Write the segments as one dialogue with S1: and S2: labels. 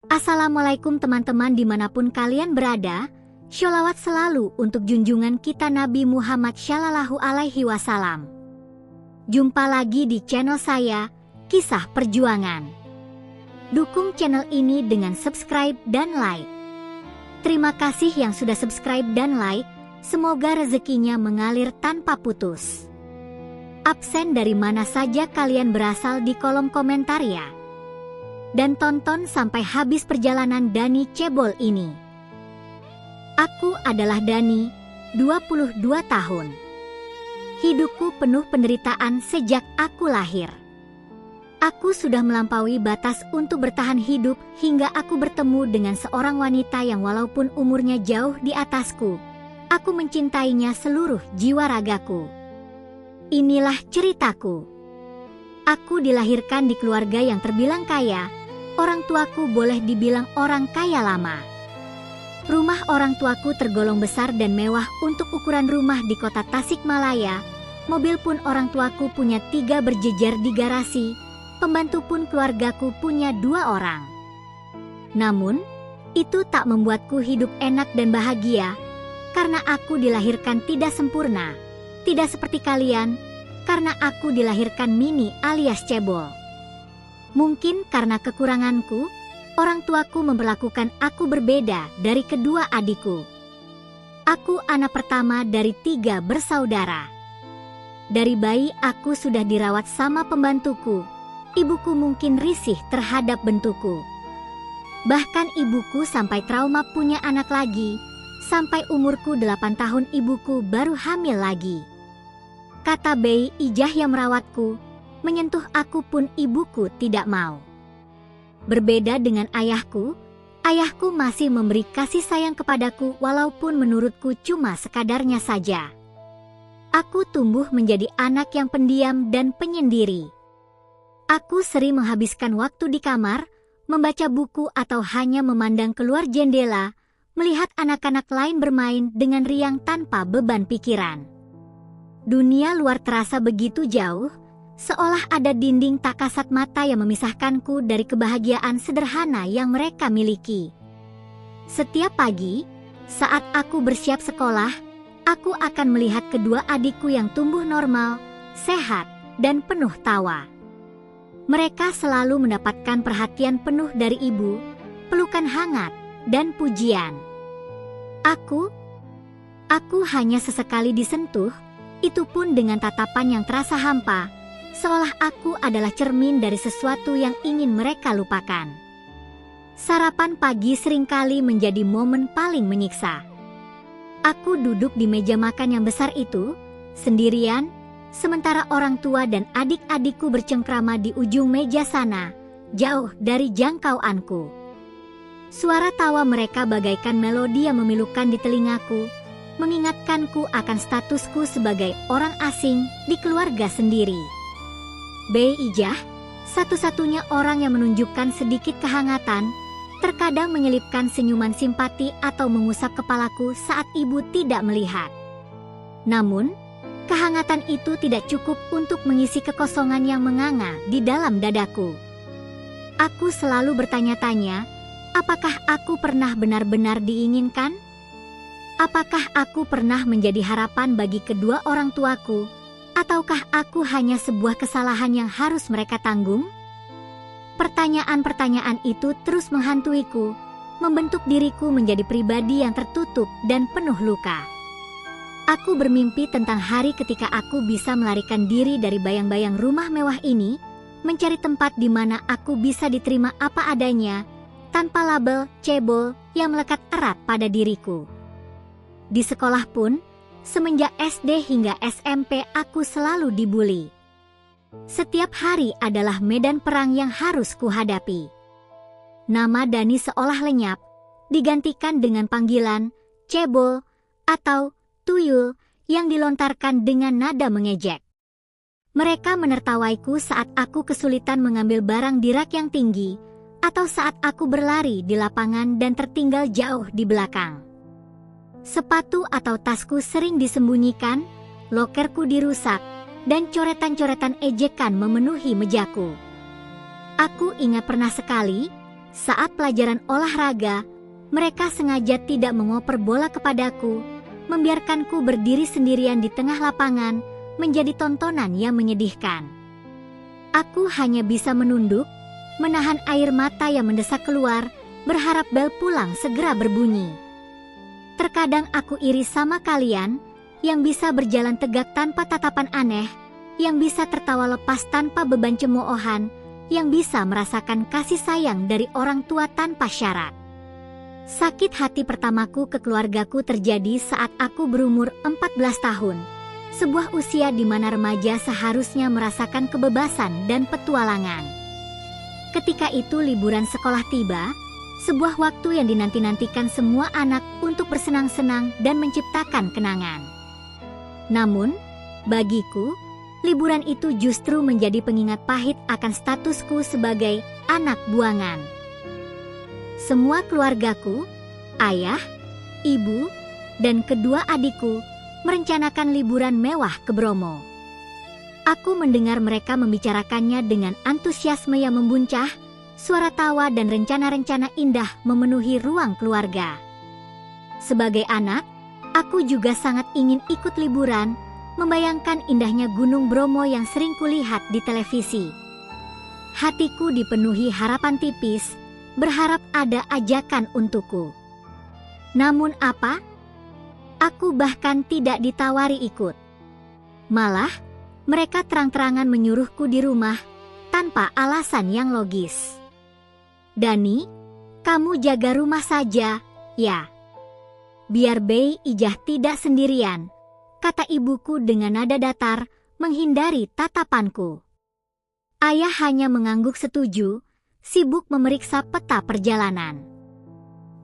S1: Assalamualaikum teman-teman dimanapun kalian berada. Sholawat selalu untuk junjungan kita Nabi Muhammad Shallallahu Alaihi Wasallam. Jumpa lagi di channel saya, Kisah Perjuangan. Dukung channel ini dengan subscribe dan like. Terima kasih yang sudah subscribe dan like. Semoga rezekinya mengalir tanpa putus. Absen dari mana saja kalian berasal di kolom komentar ya. Dan tonton sampai habis perjalanan Dani Cebol ini. Aku adalah Dani, 22 tahun. Hidupku penuh penderitaan sejak aku lahir. Aku sudah melampaui batas untuk bertahan hidup hingga aku bertemu dengan seorang wanita yang walaupun umurnya jauh di atasku, aku mencintainya seluruh jiwa ragaku. Inilah ceritaku. Aku dilahirkan di keluarga yang terbilang kaya. Orang tuaku boleh dibilang orang kaya lama. Rumah orang tuaku tergolong besar dan mewah untuk ukuran rumah di kota Tasikmalaya. Mobil pun orang tuaku punya 3 berjejer di garasi. Pembantu pun keluargaku punya 2 orang. Namun, itu tak membuatku hidup enak dan bahagia. Karena aku dilahirkan tidak sempurna. Tidak seperti kalian, karena aku dilahirkan mini alias cebol. Mungkin karena kekuranganku, orang tuaku memperlakukan aku berbeda dari kedua adikku. Aku anak pertama dari 3 bersaudara. Dari bayi aku sudah dirawat sama pembantuku. Ibuku mungkin risih terhadap bentukku. Bahkan ibuku sampai trauma punya anak lagi. Sampai umurku 8 tahun ibuku baru hamil lagi. Kata bayi Ijah yang merawatku, menyentuh aku pun ibuku tidak mau. Berbeda dengan ayahku masih memberi kasih sayang kepadaku walaupun menurutku cuma sekadarnya saja. Aku tumbuh menjadi anak yang pendiam dan penyendiri. Aku sering menghabiskan waktu di kamar, membaca buku atau hanya memandang keluar jendela, melihat anak-anak lain bermain dengan riang tanpa beban pikiran. Dunia luar terasa begitu jauh, seolah ada dinding tak kasat mata yang memisahkanku dari kebahagiaan sederhana yang mereka miliki. Setiap pagi, saat aku bersiap sekolah, aku akan melihat kedua adikku yang tumbuh normal, sehat, dan penuh tawa. Mereka selalu mendapatkan perhatian penuh dari ibu, pelukan hangat, dan pujian. Aku hanya sesekali disentuh, itu pun dengan tatapan yang terasa hampa, seolah aku adalah cermin dari sesuatu yang ingin mereka lupakan. Sarapan pagi seringkali menjadi momen paling menyiksa. Aku duduk di meja makan yang besar itu, sendirian, sementara orang tua dan adik-adikku bercengkrama di ujung meja sana, jauh dari jangkauanku. Suara tawa mereka bagaikan melodi yang memilukan di telingaku, mengingatkanku akan statusku sebagai orang asing di keluarga sendiri. Bayi Ijah, satu-satunya orang yang menunjukkan sedikit kehangatan, terkadang menyelipkan senyuman simpati atau mengusap kepalaku saat ibu tidak melihat. Namun, kehangatan itu tidak cukup untuk mengisi kekosongan yang menganga di dalam dadaku. Aku selalu bertanya-tanya, apakah aku pernah benar-benar diinginkan? Apakah aku pernah menjadi harapan bagi kedua orang tuaku? Ataukah aku hanya sebuah kesalahan yang harus mereka tanggung? Pertanyaan-pertanyaan itu terus menghantuiku, membentuk diriku menjadi pribadi yang tertutup dan penuh luka. Aku bermimpi tentang hari ketika aku bisa melarikan diri dari bayang-bayang rumah mewah ini, mencari tempat di mana aku bisa diterima apa adanya, tanpa label cebol yang melekat erat pada diriku. Di sekolah pun, semenjak SD hingga SMP aku selalu dibuli. Setiap hari adalah medan perang yang harus kuhadapi. Nama Dani seolah lenyap, digantikan dengan panggilan cebol atau tuyul yang dilontarkan dengan nada mengejek. Mereka menertawaiku saat aku kesulitan mengambil barang di rak yang tinggi, atau saat aku berlari di lapangan dan tertinggal jauh di belakang. Sepatu atau tasku sering disembunyikan, lokerku dirusak, dan coretan-coretan ejekan memenuhi mejaku. Aku ingat pernah sekali, Saat pelajaran olahraga, mereka sengaja tidak mengoper bola kepadaku, membiarkanku berdiri sendirian di tengah lapangan, menjadi tontonan yang menyedihkan. Aku hanya bisa menunduk, menahan air mata yang mendesak keluar, berharap bel pulang segera berbunyi. Terkadang aku iri sama kalian, yang bisa berjalan tegak tanpa tatapan aneh, yang bisa tertawa lepas tanpa beban cemoohan, yang bisa merasakan kasih sayang dari orang tua tanpa syarat. Sakit hati pertamaku ke keluargaku terjadi saat aku berumur 14 tahun, sebuah usia di mana remaja seharusnya merasakan kebebasan dan petualangan. Ketika itu liburan sekolah tiba, sebuah waktu yang dinanti-nantikan semua anak untuk bersenang-senang dan menciptakan kenangan. Namun, bagiku, liburan itu justru menjadi pengingat pahit akan statusku sebagai anak buangan. Semua keluargaku, ayah, ibu, dan kedua adikku merencanakan liburan mewah ke Bromo. Aku mendengar mereka membicarakannya dengan antusiasme yang membuncah, suara tawa dan rencana-rencana indah memenuhi ruang keluarga. Sebagai anak, aku juga sangat ingin ikut liburan, membayangkan indahnya Gunung Bromo yang sering kulihat di televisi. Hatiku dipenuhi harapan tipis, berharap ada ajakan untukku. Namun apa? Aku bahkan tidak ditawari ikut. Malah, mereka terang-terangan menyuruhku di rumah, tanpa alasan yang logis. Dani, kamu jaga rumah saja, ya. Biar Bei Ijah tidak sendirian, kata ibuku dengan nada datar, menghindari tatapanku. Ayah hanya mengangguk setuju, sibuk memeriksa peta perjalanan.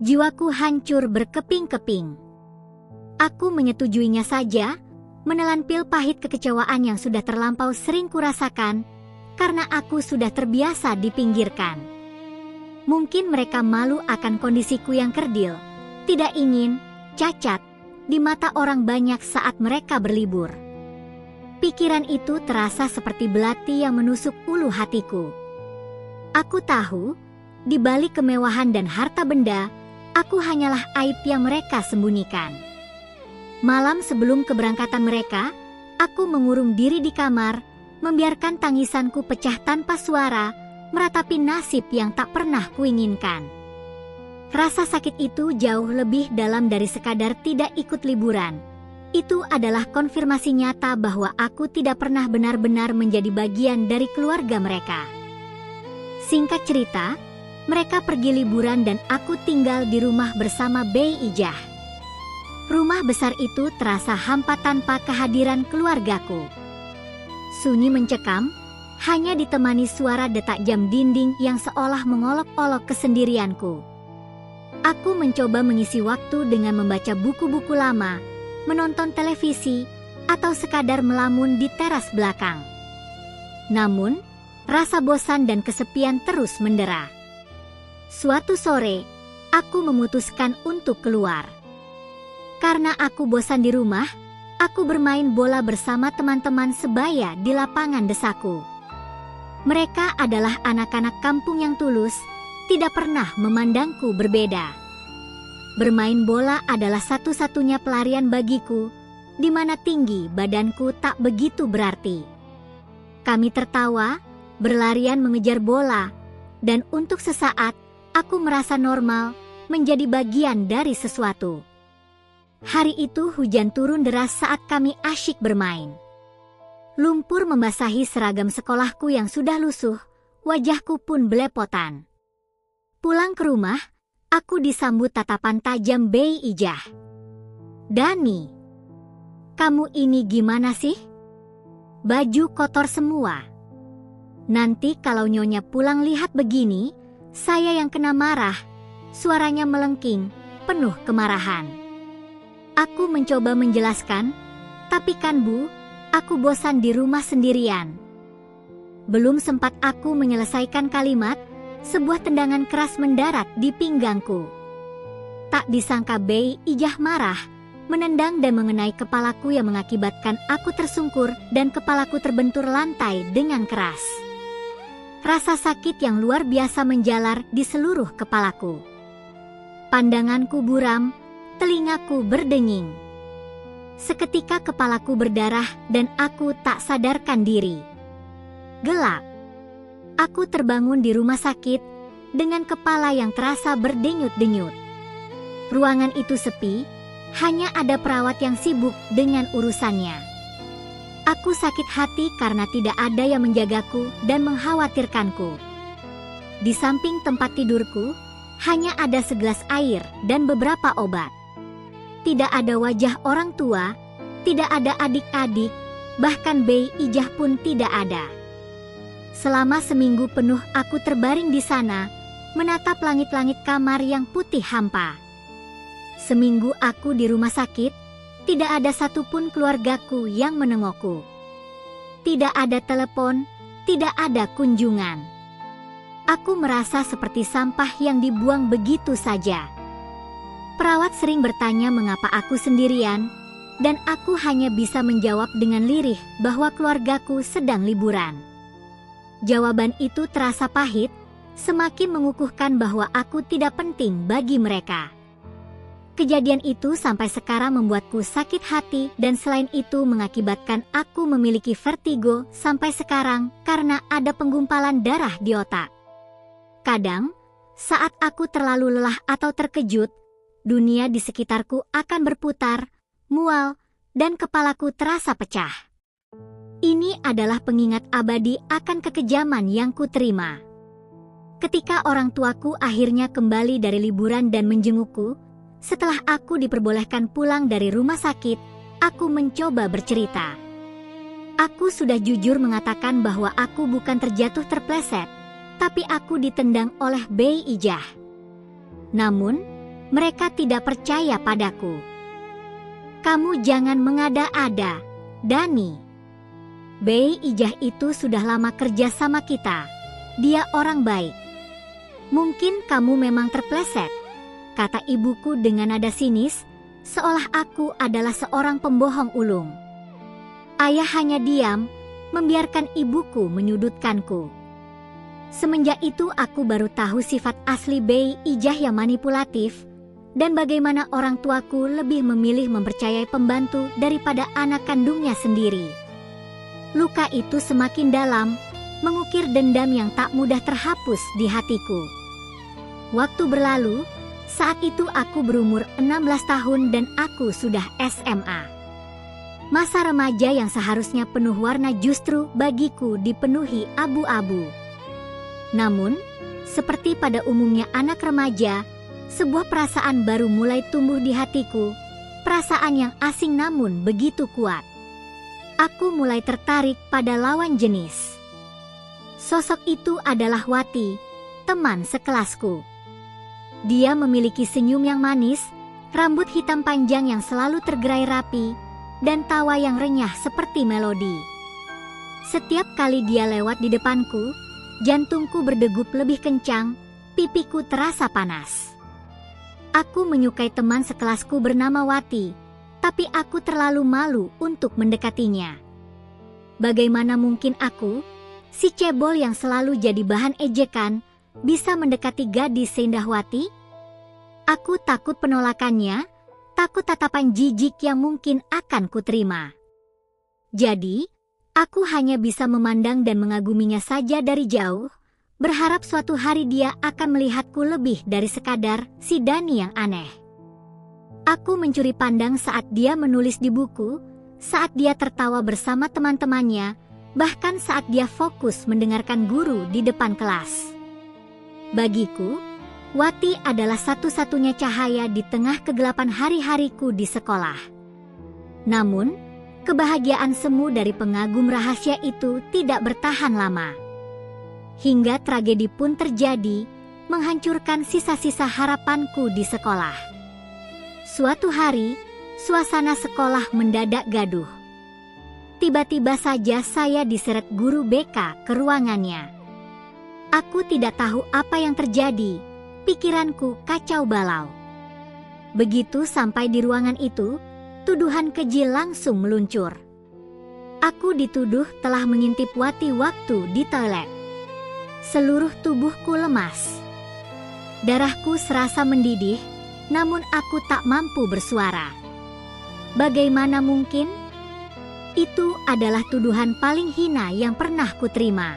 S1: Jiwaku hancur berkeping-keping. Aku menyetujuinya saja, menelan pil pahit kekecewaan yang sudah terlampau sering kurasakan, karena aku sudah terbiasa dipinggirkan. Mungkin mereka malu akan kondisiku yang kerdil, tidak ingin, cacat, di mata orang banyak saat mereka berlibur. Pikiran itu terasa seperti belati yang menusuk ulu hatiku. Aku tahu, di balik kemewahan dan harta benda, aku hanyalah aib yang mereka sembunyikan. Malam sebelum keberangkatan mereka, aku mengurung diri di kamar, membiarkan tangisanku pecah tanpa suara, meratapi nasib yang tak pernah kuinginkan. Rasa sakit itu jauh lebih dalam dari sekadar tidak ikut liburan. Itu adalah konfirmasi nyata bahwa aku tidak pernah benar-benar menjadi bagian dari keluarga mereka. Singkat cerita, mereka pergi liburan dan aku tinggal di rumah bersama Bei Ijah. Rumah besar itu terasa hampa tanpa kehadiran keluargaku. Sunyi mencekam, hanya ditemani suara detak jam dinding yang seolah mengolok-olok kesendirianku. Aku mencoba mengisi waktu dengan membaca buku-buku lama, menonton televisi, atau sekadar melamun di teras belakang. Namun, rasa bosan dan kesepian terus mendera. Suatu sore, aku memutuskan untuk keluar. Karena aku bosan di rumah, aku bermain bola bersama teman-teman sebaya di lapangan desaku. Mereka adalah anak-anak kampung yang tulus, tidak pernah memandangku berbeda. Bermain bola adalah satu-satunya pelarian bagiku, di mana tinggi badanku tak begitu berarti. Kami tertawa, berlarian mengejar bola, dan untuk sesaat, aku merasa normal, menjadi bagian dari sesuatu. Hari itu hujan turun deras saat kami asyik bermain. Lumpur membasahi seragam sekolahku yang sudah lusuh, wajahku pun belepotan. Pulang ke rumah, aku disambut tatapan tajam Bei Ijah. "Dani, kamu ini gimana sih? Baju kotor semua. Nanti kalau Nyonya pulang lihat begini, saya yang kena marah." Suaranya melengking, penuh kemarahan. Aku mencoba menjelaskan, "Tapi kan Bu, aku bosan di rumah sendirian." Belum sempat aku menyelesaikan kalimat, sebuah tendangan keras mendarat di pinggangku. Tak disangka Bei Ijah marah, menendang dan mengenai kepalaku yang mengakibatkan aku tersungkur dan kepalaku terbentur lantai dengan keras. Rasa sakit yang luar biasa menjalar di seluruh kepalaku. Pandanganku buram, telingaku berdenging. Seketika kepalaku berdarah dan aku tak sadarkan diri. Gelap. Aku terbangun di rumah sakit dengan kepala yang terasa berdenyut-denyut. Ruangan itu sepi, hanya ada perawat yang sibuk dengan urusannya. Aku sakit hati karena tidak ada yang menjagaku dan mengkhawatirkanku. Di samping tempat tidurku, hanya ada segelas air dan beberapa obat. Tidak ada wajah orang tua, tidak ada adik-adik, bahkan Bei Ijah pun tidak ada. Selama seminggu penuh aku terbaring di sana, menatap langit-langit kamar yang putih hampa. Seminggu aku di rumah sakit, tidak ada satupun keluargaku yang menengokku. Tidak ada telepon, tidak ada kunjungan. Aku merasa seperti sampah yang dibuang begitu saja. Perawat sering bertanya mengapa aku sendirian, dan aku hanya bisa menjawab dengan lirih bahwa keluargaku sedang liburan. Jawaban itu terasa pahit, semakin mengukuhkan bahwa aku tidak penting bagi mereka. Kejadian itu sampai sekarang membuatku sakit hati dan selain itu mengakibatkan aku memiliki vertigo sampai sekarang karena ada penggumpalan darah di otak. Kadang, saat aku terlalu lelah atau terkejut, dunia di sekitarku akan berputar, mual, dan kepalaku terasa pecah. Ini adalah pengingat abadi akan kekejaman yang kuterima. Ketika orang tuaku akhirnya kembali dari liburan dan menjengukku, setelah aku diperbolehkan pulang dari rumah sakit, aku mencoba bercerita. Aku sudah jujur mengatakan bahwa aku bukan terjatuh terpleset, tapi aku ditendang oleh Bei Ijah. Namun, mereka tidak percaya padaku. Kamu jangan mengada-ada, Dani. Bei Ijah itu sudah lama kerja sama kita. Dia orang baik. Mungkin kamu memang terpleset, kata ibuku dengan nada sinis, seolah aku adalah seorang pembohong ulung. Ayah hanya diam, membiarkan ibuku menyudutkanku. Semenjak itu aku baru tahu sifat asli Bei Ijah yang manipulatif, dan bagaimana orang tuaku lebih memilih mempercayai pembantu daripada anak kandungnya sendiri. Luka itu semakin dalam, mengukir dendam yang tak mudah terhapus di hatiku. Waktu berlalu, saat itu aku berumur 16 tahun dan aku sudah SMA. Masa remaja yang seharusnya penuh warna justru bagiku dipenuhi abu-abu. Namun, seperti pada umumnya anak remaja, sebuah perasaan baru mulai tumbuh di hatiku, perasaan yang asing namun begitu kuat. Aku mulai tertarik pada lawan jenis. Sosok itu adalah Wati, teman sekelasku. Dia memiliki senyum yang manis, rambut hitam panjang yang selalu tergerai rapi, dan tawa yang renyah seperti melodi. Setiap kali dia lewat di depanku, jantungku berdegup lebih kencang, pipiku terasa panas. Aku menyukai teman sekelasku bernama Wati, tapi aku terlalu malu untuk mendekatinya. Bagaimana mungkin aku, si cebol yang selalu jadi bahan ejekan, bisa mendekati gadis seindah Wati? Aku takut penolakannya, takut tatapan jijik yang mungkin akan kuterima. Jadi, aku hanya bisa memandang dan mengaguminya saja dari jauh, berharap suatu hari dia akan melihatku lebih dari sekadar si Dani yang aneh. Aku mencuri pandang saat dia menulis di buku, saat dia tertawa bersama teman-temannya, bahkan saat dia fokus mendengarkan guru di depan kelas. Bagiku, Wati adalah satu-satunya cahaya di tengah kegelapan hari-hariku di sekolah. Namun, kebahagiaan semu dari pengagum rahasia itu tidak bertahan lama. Hingga tragedi pun terjadi, menghancurkan sisa-sisa harapanku di sekolah. Suatu hari, suasana sekolah mendadak gaduh. Tiba-tiba saja saya diseret guru BK ke ruangannya. Aku tidak tahu apa yang terjadi, pikiranku kacau balau. Begitu sampai di ruangan itu, tuduhan keji langsung meluncur. Aku dituduh telah mengintip Wati waktu di toilet. Seluruh tubuhku lemas. Darahku serasa mendidih, namun aku tak mampu bersuara. Bagaimana mungkin? Itu adalah tuduhan paling hina yang pernah kuterima.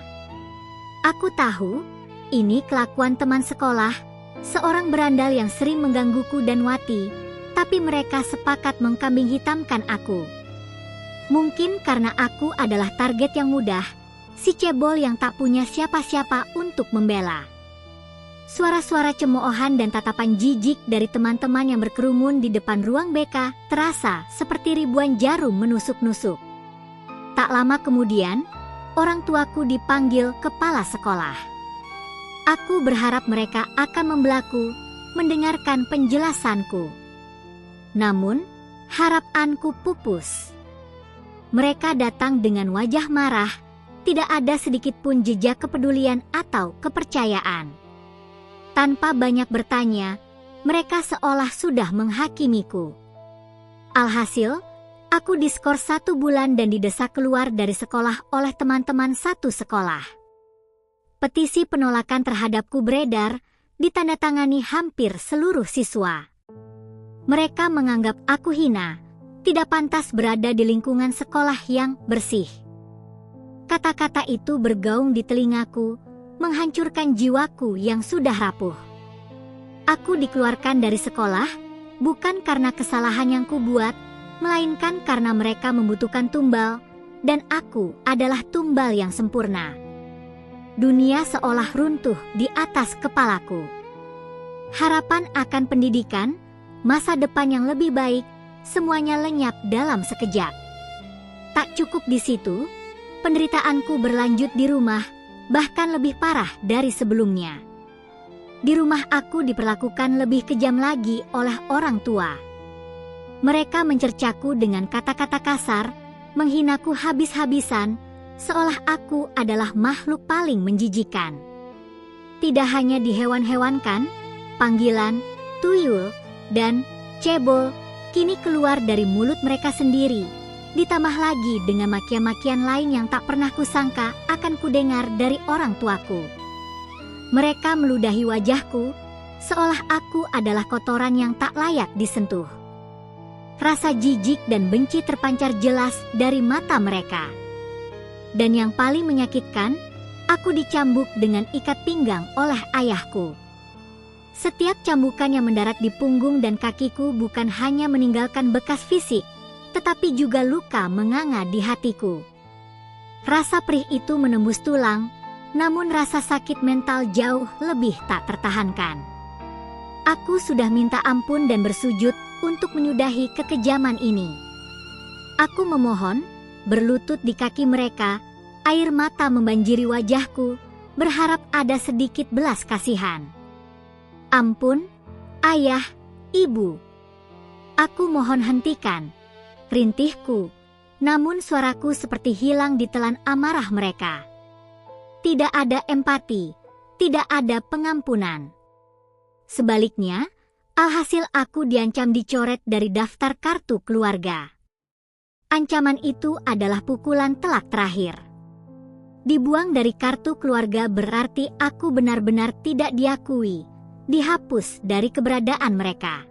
S1: Aku tahu, ini kelakuan teman sekolah, seorang berandal yang sering menggangguku dan Wati, tapi mereka sepakat mengkambing hitamkan aku. Mungkin karena aku adalah target yang mudah, si cebol yang tak punya siapa-siapa untuk membela. Suara-suara cemoohan dan tatapan jijik dari teman-teman yang berkerumun di depan ruang BK terasa seperti ribuan jarum menusuk-nusuk. Tak lama kemudian, orang tuaku dipanggil kepala sekolah. Aku berharap mereka akan membelaku, mendengarkan penjelasanku. Namun, harapanku pupus. Mereka datang dengan wajah marah, tidak ada sedikit pun jejak kepedulian atau kepercayaan. Tanpa banyak bertanya, mereka seolah sudah menghakimiku. Alhasil, aku diskor 1 bulan dan didesak keluar dari sekolah oleh teman-teman satu sekolah. Petisi penolakan terhadapku beredar, ditandatangani hampir seluruh siswa. Mereka menganggap aku hina, tidak pantas berada di lingkungan sekolah yang bersih. Kata-kata itu bergaung di telingaku, menghancurkan jiwaku yang sudah rapuh. Aku dikeluarkan dari sekolah, bukan karena kesalahan yang kubuat, melainkan karena mereka membutuhkan tumbal, dan aku adalah tumbal yang sempurna. Dunia seolah runtuh di atas kepalaku. Harapan akan pendidikan, masa depan yang lebih baik, semuanya lenyap dalam sekejap. Tak cukup di situ, penderitaanku berlanjut di rumah, bahkan lebih parah dari sebelumnya. Di rumah aku diperlakukan lebih kejam lagi oleh orang tua. Mereka mencercaku dengan kata-kata kasar, menghinaku habis-habisan, seolah aku adalah makhluk paling menjijikan. Tidak hanya dihewan-hewankan, panggilan, tuyul, dan cebol kini keluar dari mulut mereka sendiri. Ditambah lagi dengan makian-makian lain yang tak pernah kusangka akan kudengar dari orang tuaku. Mereka meludahi wajahku, seolah aku adalah kotoran yang tak layak disentuh. Rasa jijik dan benci terpancar jelas dari mata mereka. Dan yang paling menyakitkan, aku dicambuk dengan ikat pinggang oleh ayahku. Setiap cambukan yang mendarat di punggung dan kakiku bukan hanya meninggalkan bekas fisik, tetapi juga luka menganga di hatiku. Rasa perih itu menembus tulang, namun rasa sakit mental jauh lebih tak tertahankan. Aku sudah minta ampun dan bersujud untuk menyudahi kekejaman ini. Aku memohon, berlutut di kaki mereka, air mata membanjiri wajahku, berharap ada sedikit belas kasihan. Ampun, ayah, ibu. Aku mohon hentikan. Rintihku, namun suaraku seperti hilang ditelan amarah mereka. Tidak ada empati, tidak ada pengampunan. Sebaliknya, alhasil aku diancam dicoret dari daftar kartu keluarga. Ancaman itu adalah pukulan telak terakhir. Dibuang dari kartu keluarga berarti aku benar-benar tidak diakui, dihapus dari keberadaan mereka.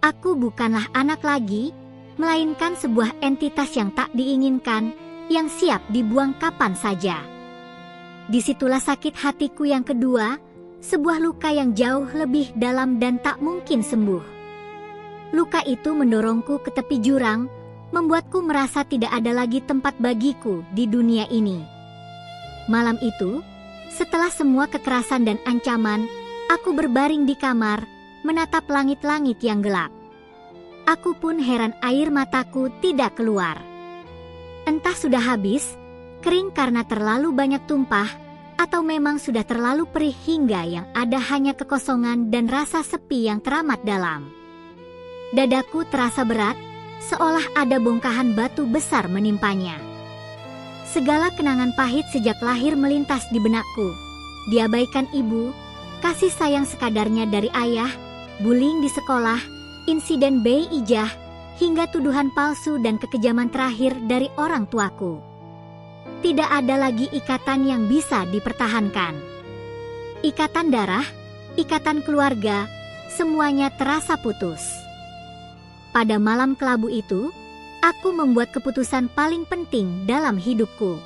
S1: Aku bukanlah anak lagi, melainkan sebuah entitas yang tak diinginkan, yang siap dibuang kapan saja. Disitulah sakit hatiku yang kedua, sebuah luka yang jauh lebih dalam dan tak mungkin sembuh. Luka itu mendorongku ke tepi jurang, membuatku merasa tidak ada lagi tempat bagiku di dunia ini. Malam itu, setelah semua kekerasan dan ancaman, aku berbaring di kamar, menatap langit-langit yang gelap. Aku pun heran air mataku tidak keluar. Entah sudah habis, kering karena terlalu banyak tumpah, atau memang sudah terlalu perih hingga yang ada hanya kekosongan dan rasa sepi yang teramat dalam. Dadaku terasa berat, seolah ada bongkahan batu besar menimpanya. Segala kenangan pahit sejak lahir melintas di benakku. Diabaikan ibu, kasih sayang sekadarnya dari ayah, bullying di sekolah, insiden Bei Ijah, hingga tuduhan palsu dan kekejaman terakhir dari orang tuaku. Tidak ada lagi ikatan yang bisa dipertahankan. Ikatan darah, ikatan keluarga, semuanya terasa putus. Pada malam kelabu itu, aku membuat keputusan paling penting dalam hidupku.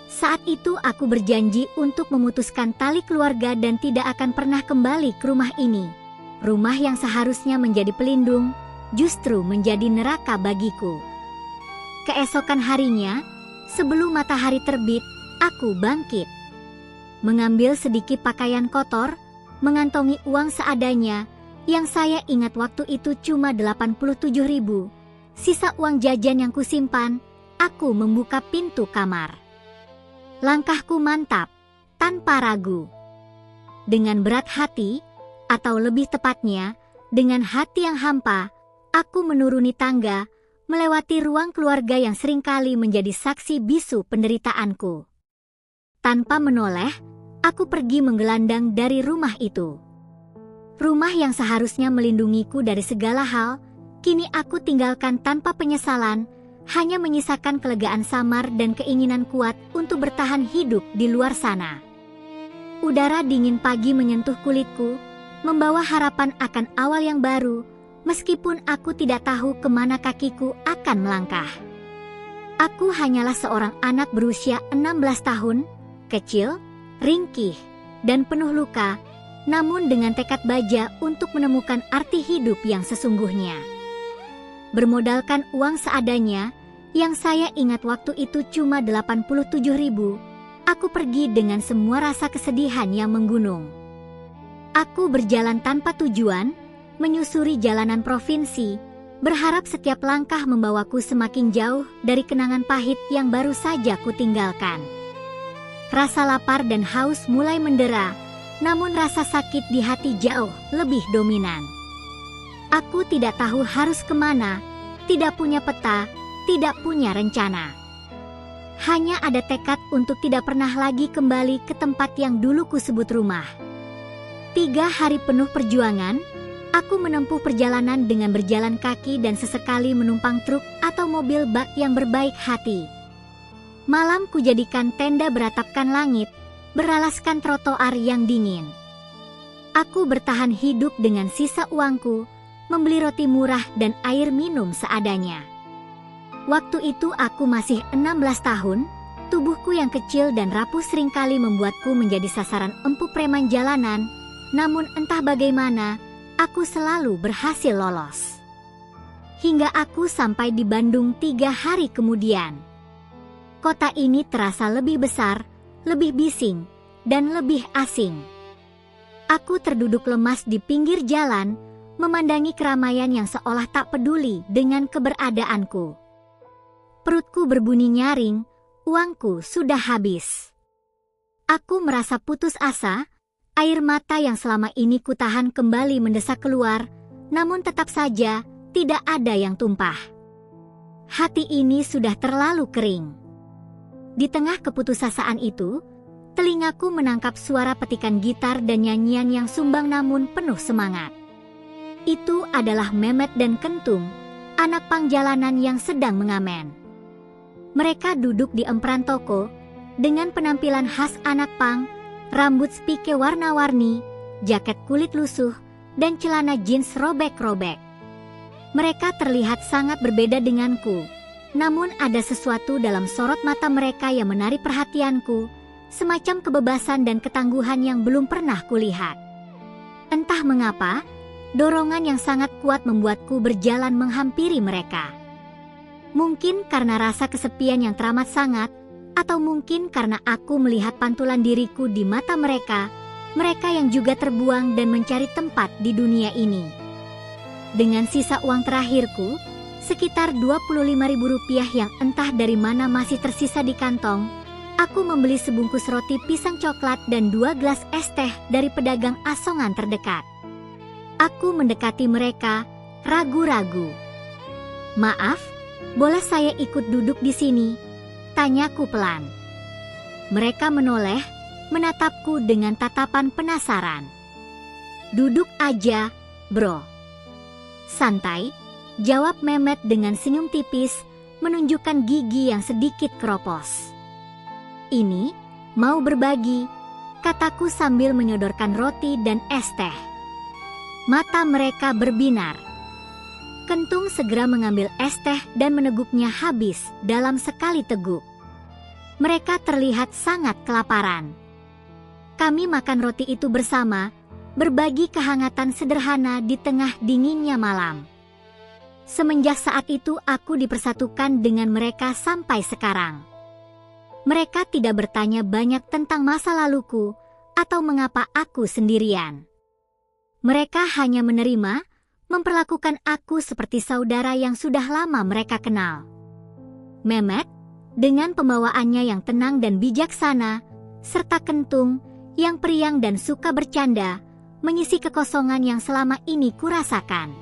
S1: Saat itu aku berjanji untuk memutuskan tali keluarga dan tidak akan pernah kembali ke rumah ini. Rumah yang seharusnya menjadi pelindung, justru menjadi neraka bagiku. Keesokan harinya, sebelum matahari terbit, aku bangkit. Mengambil sedikit pakaian kotor, mengantongi uang seadanya, yang saya ingat waktu itu cuma 87.000. Sisa uang jajan yang kusimpan, aku membuka pintu kamar. Langkahku mantap, tanpa ragu. Dengan berat hati, atau lebih tepatnya, dengan hati yang hampa, aku menuruni tangga, melewati ruang keluarga yang seringkali menjadi saksi bisu penderitaanku. Tanpa menoleh, aku pergi menggelandang dari rumah itu. Rumah yang seharusnya melindungiku dari segala hal, kini aku tinggalkan tanpa penyesalan, hanya menyisakan kelegaan samar dan keinginan kuat untuk bertahan hidup di luar sana. Udara dingin pagi menyentuh kulitku, membawa harapan akan awal yang baru, meskipun aku tidak tahu kemana kakiku akan melangkah. Aku hanyalah seorang anak berusia 16 tahun, kecil, ringkih, dan penuh luka, namun dengan tekad baja untuk menemukan arti hidup yang sesungguhnya. Bermodalkan uang seadanya, yang saya ingat waktu itu cuma 87.000, aku pergi dengan semua rasa kesedihan yang menggunung. Aku berjalan tanpa tujuan, menyusuri jalanan provinsi, berharap setiap langkah membawaku semakin jauh dari kenangan pahit yang baru saja kutinggalkan. Rasa lapar dan haus mulai mendera, namun rasa sakit di hati jauh lebih dominan. Aku tidak tahu harus kemana, tidak punya peta, tidak punya rencana. Hanya ada tekad untuk tidak pernah lagi kembali ke tempat yang dulu kusebut rumah. 3 hari penuh perjuangan, aku menempuh perjalanan dengan berjalan kaki dan sesekali menumpang truk atau mobil bak yang berbaik hati. Malam kujadikan tenda beratapkan langit, beralaskan trotoar yang dingin. Aku bertahan hidup dengan sisa uangku, membeli roti murah dan air minum seadanya. Waktu itu aku masih 16 tahun, tubuhku yang kecil dan rapuh seringkali membuatku menjadi sasaran empuk preman jalanan, namun entah bagaimana, aku selalu berhasil lolos. Hingga aku sampai di Bandung 3 hari kemudian. Kota ini terasa lebih besar, lebih bising, dan lebih asing. Aku terduduk lemas di pinggir jalan, memandangi keramaian yang seolah tak peduli dengan keberadaanku. Perutku berbunyi nyaring, uangku sudah habis. Aku merasa putus asa, air mata yang selama ini kutahan kembali mendesak keluar, namun tetap saja tidak ada yang tumpah. Hati ini sudah terlalu kering. Di tengah keputusasaan itu, telingaku menangkap suara petikan gitar dan nyanyian yang sumbang namun penuh semangat. Itu adalah Memet dan Kentung, anak pang jalanan yang sedang mengamen. Mereka duduk di emperan toko, dengan penampilan khas anak pang, rambut spike warna-warni, jaket kulit lusuh, dan celana jeans robek-robek. Mereka terlihat sangat berbeda denganku, namun ada sesuatu dalam sorot mata mereka yang menarik perhatianku, semacam kebebasan dan ketangguhan yang belum pernah kulihat. Entah mengapa, dorongan yang sangat kuat membuatku berjalan menghampiri mereka. Mungkin karena rasa kesepian yang teramat sangat, atau mungkin karena aku melihat pantulan diriku di mata mereka, mereka yang juga terbuang dan mencari tempat di dunia ini. Dengan sisa uang terakhirku, sekitar Rp25.000 yang entah dari mana masih tersisa di kantong, aku membeli sebungkus roti pisang coklat dan 2 gelas es teh dari pedagang asongan terdekat. Aku mendekati mereka, ragu-ragu. "Maaf, boleh saya ikut duduk di sini?" tanyaku pelan. Mereka menoleh, menatapku dengan tatapan penasaran. "Duduk aja, bro." "Santai," jawab Memet dengan senyum tipis, menunjukkan gigi yang sedikit keropos. ini, mau berbagi, kataku sambil menyodorkan roti dan es teh. Mata mereka berbinar. Kentung segera mengambil es teh dan meneguknya habis dalam sekali teguk. Mereka terlihat sangat kelaparan. Kami makan roti itu bersama, berbagi kehangatan sederhana di tengah dinginnya malam. Semenjak saat itu aku dipersatukan dengan mereka sampai sekarang. Mereka tidak bertanya banyak tentang masa laluku atau mengapa aku sendirian. Mereka hanya menerima, memperlakukan aku seperti saudara yang sudah lama mereka kenal. Mehmet, dengan pembawaannya yang tenang dan bijaksana, serta Kentung, yang periang dan suka bercanda, mengisi kekosongan yang selama ini kurasakan.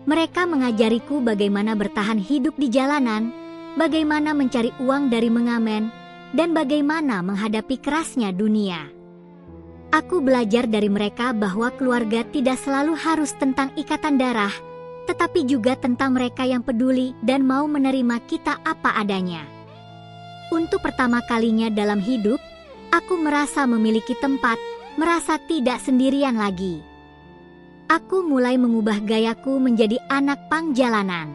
S1: Mereka mengajariku bagaimana bertahan hidup di jalanan, bagaimana mencari uang dari mengamen, dan bagaimana menghadapi kerasnya dunia. Aku belajar dari mereka bahwa keluarga tidak selalu harus tentang ikatan darah, tetapi juga tentang mereka yang peduli dan mau menerima kita apa adanya. Untuk pertama kalinya dalam hidup, aku merasa memiliki tempat, merasa tidak sendirian lagi. Aku mulai mengubah gayaku menjadi anak pang jalanan.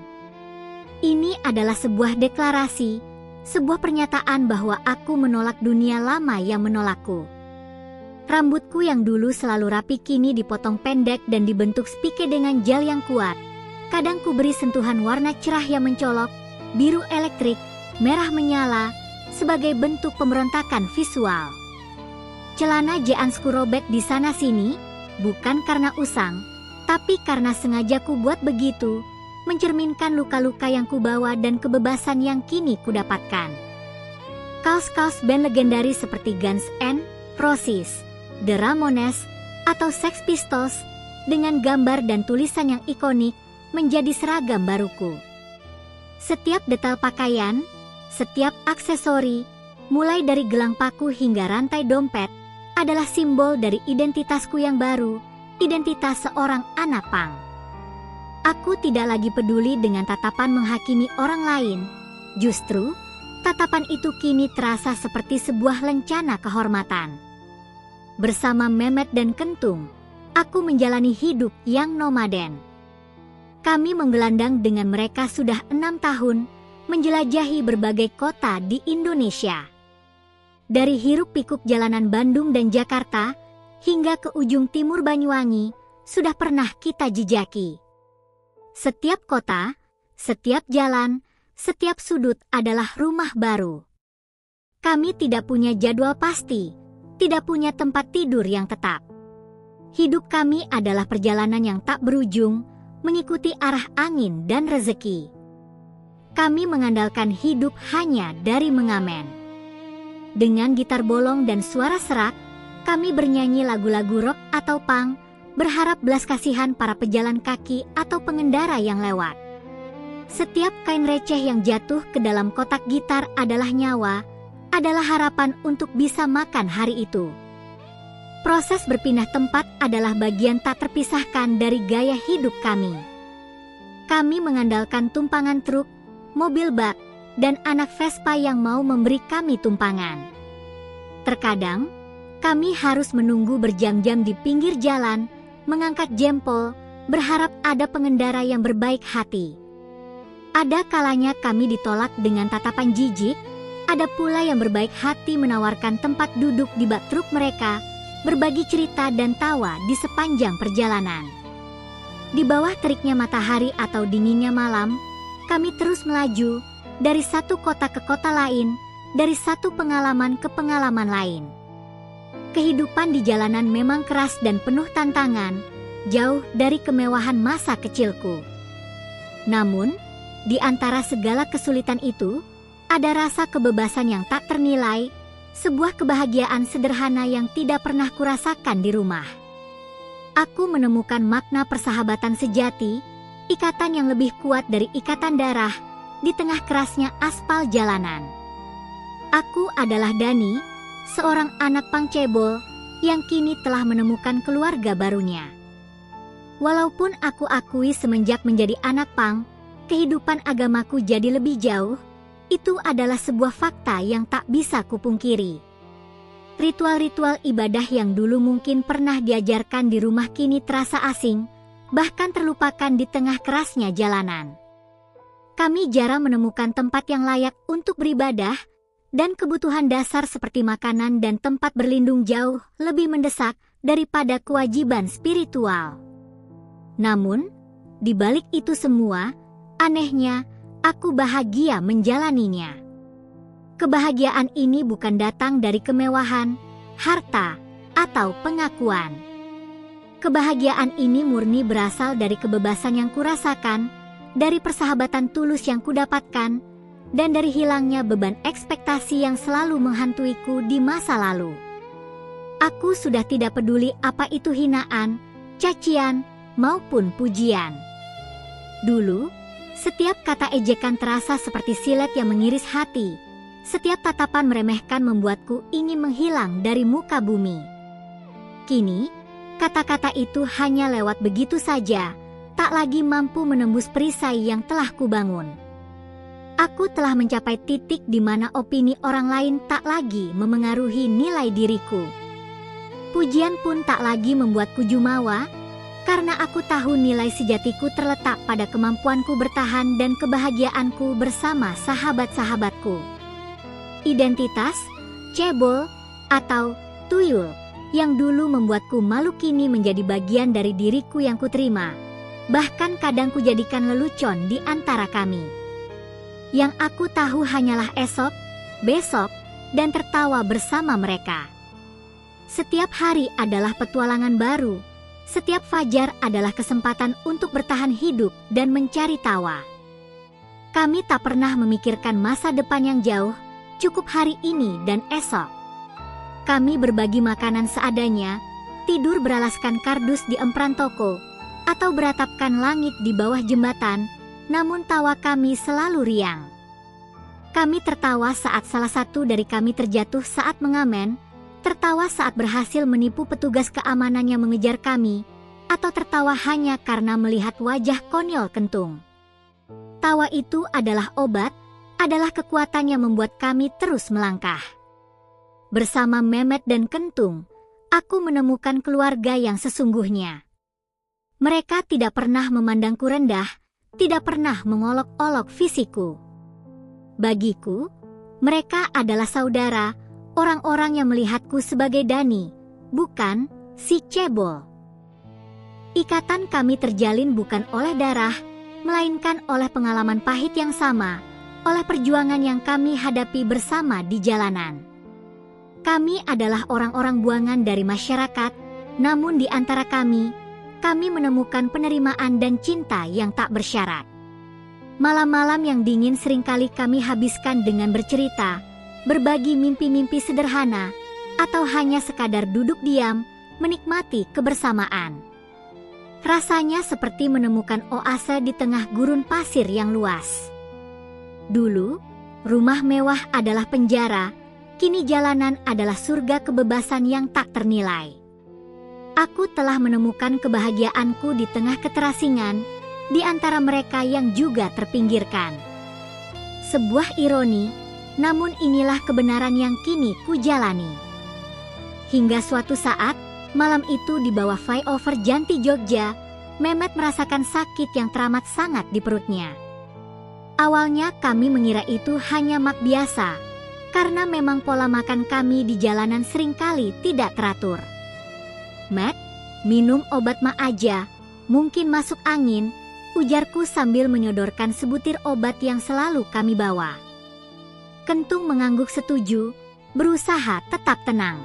S1: Ini adalah sebuah deklarasi, sebuah pernyataan bahwa aku menolak dunia lama yang menolakku. Rambutku yang dulu selalu rapi kini dipotong pendek dan dibentuk spike dengan gel yang kuat. Kadang ku beri sentuhan warna cerah yang mencolok, biru elektrik, merah menyala, sebagai bentuk pemberontakan visual. Celana jeansku robek di sana-sini, bukan karena usang, tapi karena sengaja ku buat begitu, mencerminkan luka-luka yang kubawa dan kebebasan yang kini kudapatkan. Kaos-kaos band legendaris seperti Guns N' Roses, The Ramones, atau Sex Pistols dengan gambar dan tulisan yang ikonik menjadi seragam baruku. Setiap detail pakaian, setiap aksesori, mulai dari gelang paku hingga rantai dompet, adalah simbol dari identitasku yang baru, identitas seorang anak pang. Aku tidak lagi peduli dengan tatapan menghakimi orang lain. Justru, tatapan itu kini terasa seperti sebuah lencana kehormatan. Bersama Mehmet dan Kentung, aku menjalani hidup yang nomaden. Kami menggelandang dengan mereka sudah 6 tahun, menjelajahi berbagai kota di Indonesia. Dari hiruk-pikuk jalanan Bandung dan Jakarta, hingga ke ujung timur Banyuwangi, sudah pernah kita jejaki. Setiap kota, setiap jalan, setiap sudut adalah rumah baru. Kami tidak punya jadwal pasti, tidak punya tempat tidur yang tetap. Hidup kami adalah perjalanan yang tak berujung, mengikuti arah angin dan rezeki. Kami mengandalkan hidup hanya dari mengamen. Dengan gitar bolong dan suara serak, kami bernyanyi lagu-lagu rock atau punk, berharap belas kasihan para pejalan kaki atau pengendara yang lewat. Setiap kain receh yang jatuh ke dalam kotak gitar adalah nyawa, adalah harapan untuk bisa makan hari itu. Proses berpindah tempat adalah bagian tak terpisahkan dari gaya hidup kami. Kami mengandalkan tumpangan truk, mobil bak, dan anak Vespa yang mau memberi kami tumpangan. Terkadang, kami harus menunggu berjam-jam di pinggir jalan, mengangkat jempol, berharap ada pengendara yang berbaik hati. Ada kalanya kami ditolak dengan tatapan jijik, ada pula yang berbaik hati menawarkan tempat duduk di bak truk mereka, berbagi cerita dan tawa di sepanjang perjalanan. Di bawah teriknya matahari atau dinginnya malam, kami terus melaju, dari satu kota ke kota lain, dari satu pengalaman ke pengalaman lain. Kehidupan di jalanan memang keras dan penuh tantangan, jauh dari kemewahan masa kecilku. Namun, di antara segala kesulitan itu, ada rasa kebebasan yang tak ternilai, sebuah kebahagiaan sederhana yang tidak pernah kurasakan di rumah. Aku menemukan makna persahabatan sejati, ikatan yang lebih kuat dari ikatan darah, di tengah kerasnya aspal jalanan. Aku adalah Dani, seorang anak pang cebol, yang kini telah menemukan keluarga barunya. Walaupun aku akui semenjak menjadi anak pang, kehidupan agamaku jadi lebih jauh, Itu adalah sebuah fakta yang tak bisa kupungkiri. Ritual-ritual ibadah yang dulu mungkin pernah diajarkan di rumah kini terasa asing, bahkan terlupakan di tengah kerasnya jalanan. Kami jarang menemukan tempat yang layak untuk beribadah, dan kebutuhan dasar seperti makanan dan tempat berlindung jauh lebih mendesak daripada kewajiban spiritual. Namun, di balik itu semua, anehnya, aku bahagia menjalaninya. Kebahagiaan ini bukan datang dari kemewahan, harta, atau pengakuan. Kebahagiaan ini murni berasal dari kebebasan yang kurasakan, dari persahabatan tulus yang kudapatkan, dan dari hilangnya beban ekspektasi yang selalu menghantuiku di masa lalu. Aku sudah tidak peduli apa itu hinaan, cacian, maupun pujian. Dulu, setiap kata ejekan terasa seperti silet yang mengiris hati. Setiap tatapan meremehkan membuatku ingin menghilang dari muka bumi. Kini, kata-kata itu hanya lewat begitu saja, tak lagi mampu menembus perisai yang telah kubangun. Aku telah mencapai titik di mana opini orang lain tak lagi memengaruhi nilai diriku. Pujian pun tak lagi membuatku jumawa, karena aku tahu nilai sejatiku terletak pada kemampuanku bertahan dan kebahagiaanku bersama sahabat-sahabatku. Identitas, cebol, atau tuyul yang dulu membuatku malu kini menjadi bagian dari diriku yang kuterima. Bahkan kadang kujadikan lelucon di antara kami. Yang aku tahu hanyalah esok, besok, dan tertawa bersama mereka. Setiap hari adalah petualangan baru. Setiap fajar adalah kesempatan untuk bertahan hidup dan mencari tawa. Kami tak pernah memikirkan masa depan yang jauh, cukup hari ini dan esok. Kami berbagi makanan seadanya, tidur beralaskan kardus di empran toko, atau beratapkan langit di bawah jembatan, namun tawa kami selalu riang. Kami tertawa saat salah satu dari kami terjatuh saat mengamen, tertawa saat berhasil menipu petugas keamanan yang mengejar kami, atau tertawa hanya karena melihat wajah konyol Kentung. Tawa itu adalah obat, adalah kekuatan yang membuat kami terus melangkah. Bersama Mehmet dan Kentung, aku menemukan keluarga yang sesungguhnya. Mereka tidak pernah memandangku rendah, tidak pernah mengolok-olok fisikku. Bagiku, mereka adalah saudara, orang-orang yang melihatku sebagai Dani, bukan si cebol. Ikatan kami terjalin bukan oleh darah, melainkan oleh pengalaman pahit yang sama, oleh perjuangan yang kami hadapi bersama di jalanan. Kami adalah orang-orang buangan dari masyarakat, namun di antara kami menemukan penerimaan dan cinta yang tak bersyarat. Malam-malam yang dingin seringkali kami habiskan dengan bercerita, berbagi mimpi-mimpi sederhana, atau hanya sekadar duduk diam, menikmati kebersamaan. Rasanya seperti menemukan oase di tengah gurun pasir yang luas. Dulu, rumah mewah adalah penjara, kini jalanan adalah surga kebebasan yang tak ternilai. Aku telah menemukan kebahagiaanku di tengah keterasingan, di antara mereka yang juga terpinggirkan. Sebuah ironi, namun inilah kebenaran yang kini kujalani. Hingga suatu saat, malam itu di bawah flyover Janti Jogja, Mehmet merasakan sakit yang teramat sangat di perutnya. Awalnya kami mengira itu hanya mak biasa, karena memang pola makan kami di jalanan seringkali tidak teratur. "Matt, minum obat mak aja, mungkin masuk angin," ujarku sambil menyodorkan sebutir obat yang selalu kami bawa. Kentung mengangguk setuju, berusaha tetap tenang.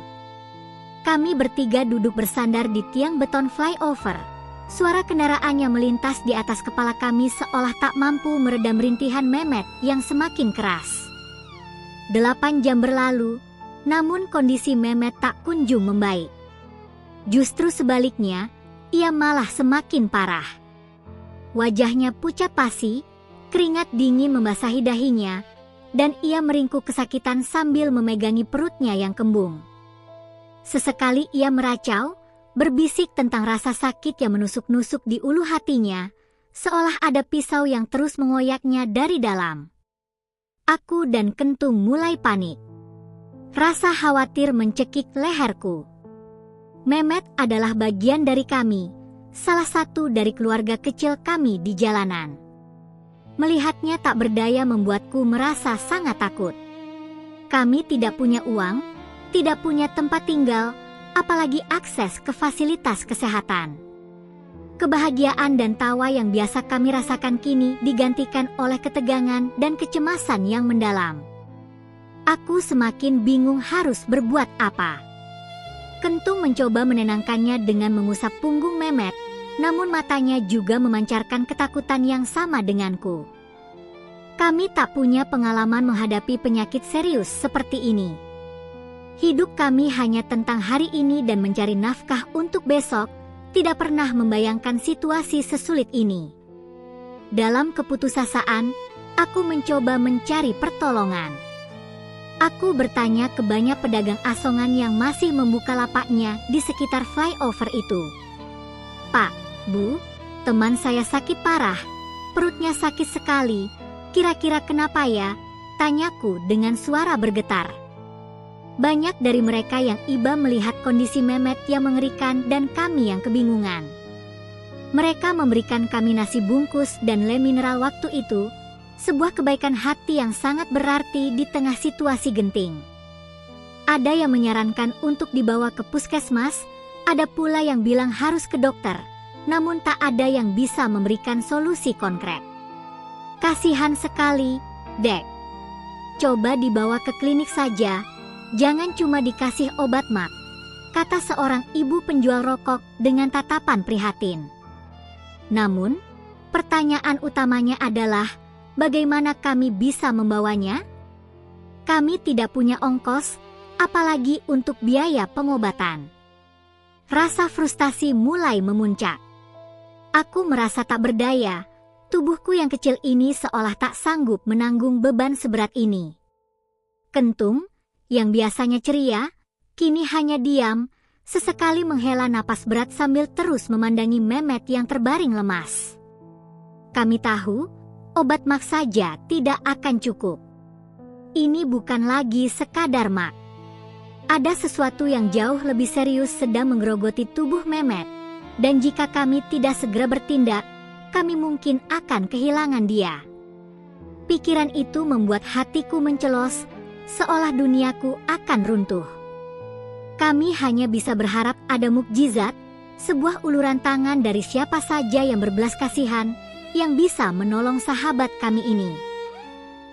S1: Kami bertiga duduk bersandar di tiang beton flyover. Suara kendaraan yang melintas di atas kepala kami seolah tak mampu meredam rintihan Mehmet yang semakin keras. 8 jam berlalu, namun kondisi Mehmet tak kunjung membaik. Justru sebaliknya, ia malah semakin parah. Wajahnya pucat pasi, keringat dingin membasahi dahinya, dan ia meringkuk kesakitan sambil memegangi perutnya yang kembung. Sesekali ia meracau, berbisik tentang rasa sakit yang menusuk-nusuk di ulu hatinya, seolah ada pisau yang terus mengoyaknya dari dalam. Aku dan Kentung mulai panik. Rasa khawatir mencekik leherku. Mehmet adalah bagian dari kami, salah satu dari keluarga kecil kami di jalanan. Melihatnya tak berdaya membuatku merasa sangat takut. Kami tidak punya uang, tidak punya tempat tinggal, apalagi akses ke fasilitas kesehatan. Kebahagiaan dan tawa yang biasa kami rasakan kini digantikan oleh ketegangan dan kecemasan yang mendalam. Aku semakin bingung harus berbuat apa. Kentung mencoba menenangkannya dengan mengusap punggung Mehmet, namun matanya juga memancarkan ketakutan yang sama denganku. Kami tak punya pengalaman menghadapi penyakit serius seperti ini. Hidup kami hanya tentang hari ini dan mencari nafkah untuk besok, tidak pernah membayangkan situasi sesulit ini. Dalam keputusasaan, aku mencoba mencari pertolongan. Aku bertanya ke banyak pedagang asongan yang masih membuka lapaknya di sekitar flyover itu. "Pak, Bu, teman saya sakit parah, perutnya sakit sekali, kira-kira kenapa ya?" tanyaku dengan suara bergetar. Banyak dari mereka yang iba melihat kondisi Mehmet yang mengerikan dan kami yang kebingungan. Mereka memberikan kami nasi bungkus dan le mineral waktu itu, sebuah kebaikan hati yang sangat berarti di tengah situasi genting. Ada yang menyarankan untuk dibawa ke puskesmas, ada pula yang bilang harus ke dokter, namun tak ada yang bisa memberikan solusi konkret. "Kasihan sekali, Dek. Coba dibawa ke klinik saja, jangan cuma dikasih obat mak," kata seorang ibu penjual rokok dengan tatapan prihatin. Namun, pertanyaan utamanya adalah, bagaimana kami bisa membawanya? Kami tidak punya ongkos, apalagi untuk biaya pengobatan. Rasa frustasi mulai memuncak. Aku merasa tak berdaya, tubuhku yang kecil ini seolah tak sanggup menanggung beban seberat ini. Kentung, yang biasanya ceria, kini hanya diam, sesekali menghela napas berat sambil terus memandangi Mehmet yang terbaring lemas. Kami tahu, obat mak saja tidak akan cukup. Ini bukan lagi sekadar mak. Ada sesuatu yang jauh lebih serius sedang menggerogoti tubuh Mehmet, dan jika kami tidak segera bertindak, kami mungkin akan kehilangan dia. Pikiran itu membuat hatiku mencelos, seolah duniaku akan runtuh. Kami hanya bisa berharap ada mukjizat, sebuah uluran tangan dari siapa saja yang berbelas kasihan, yang bisa menolong sahabat kami ini.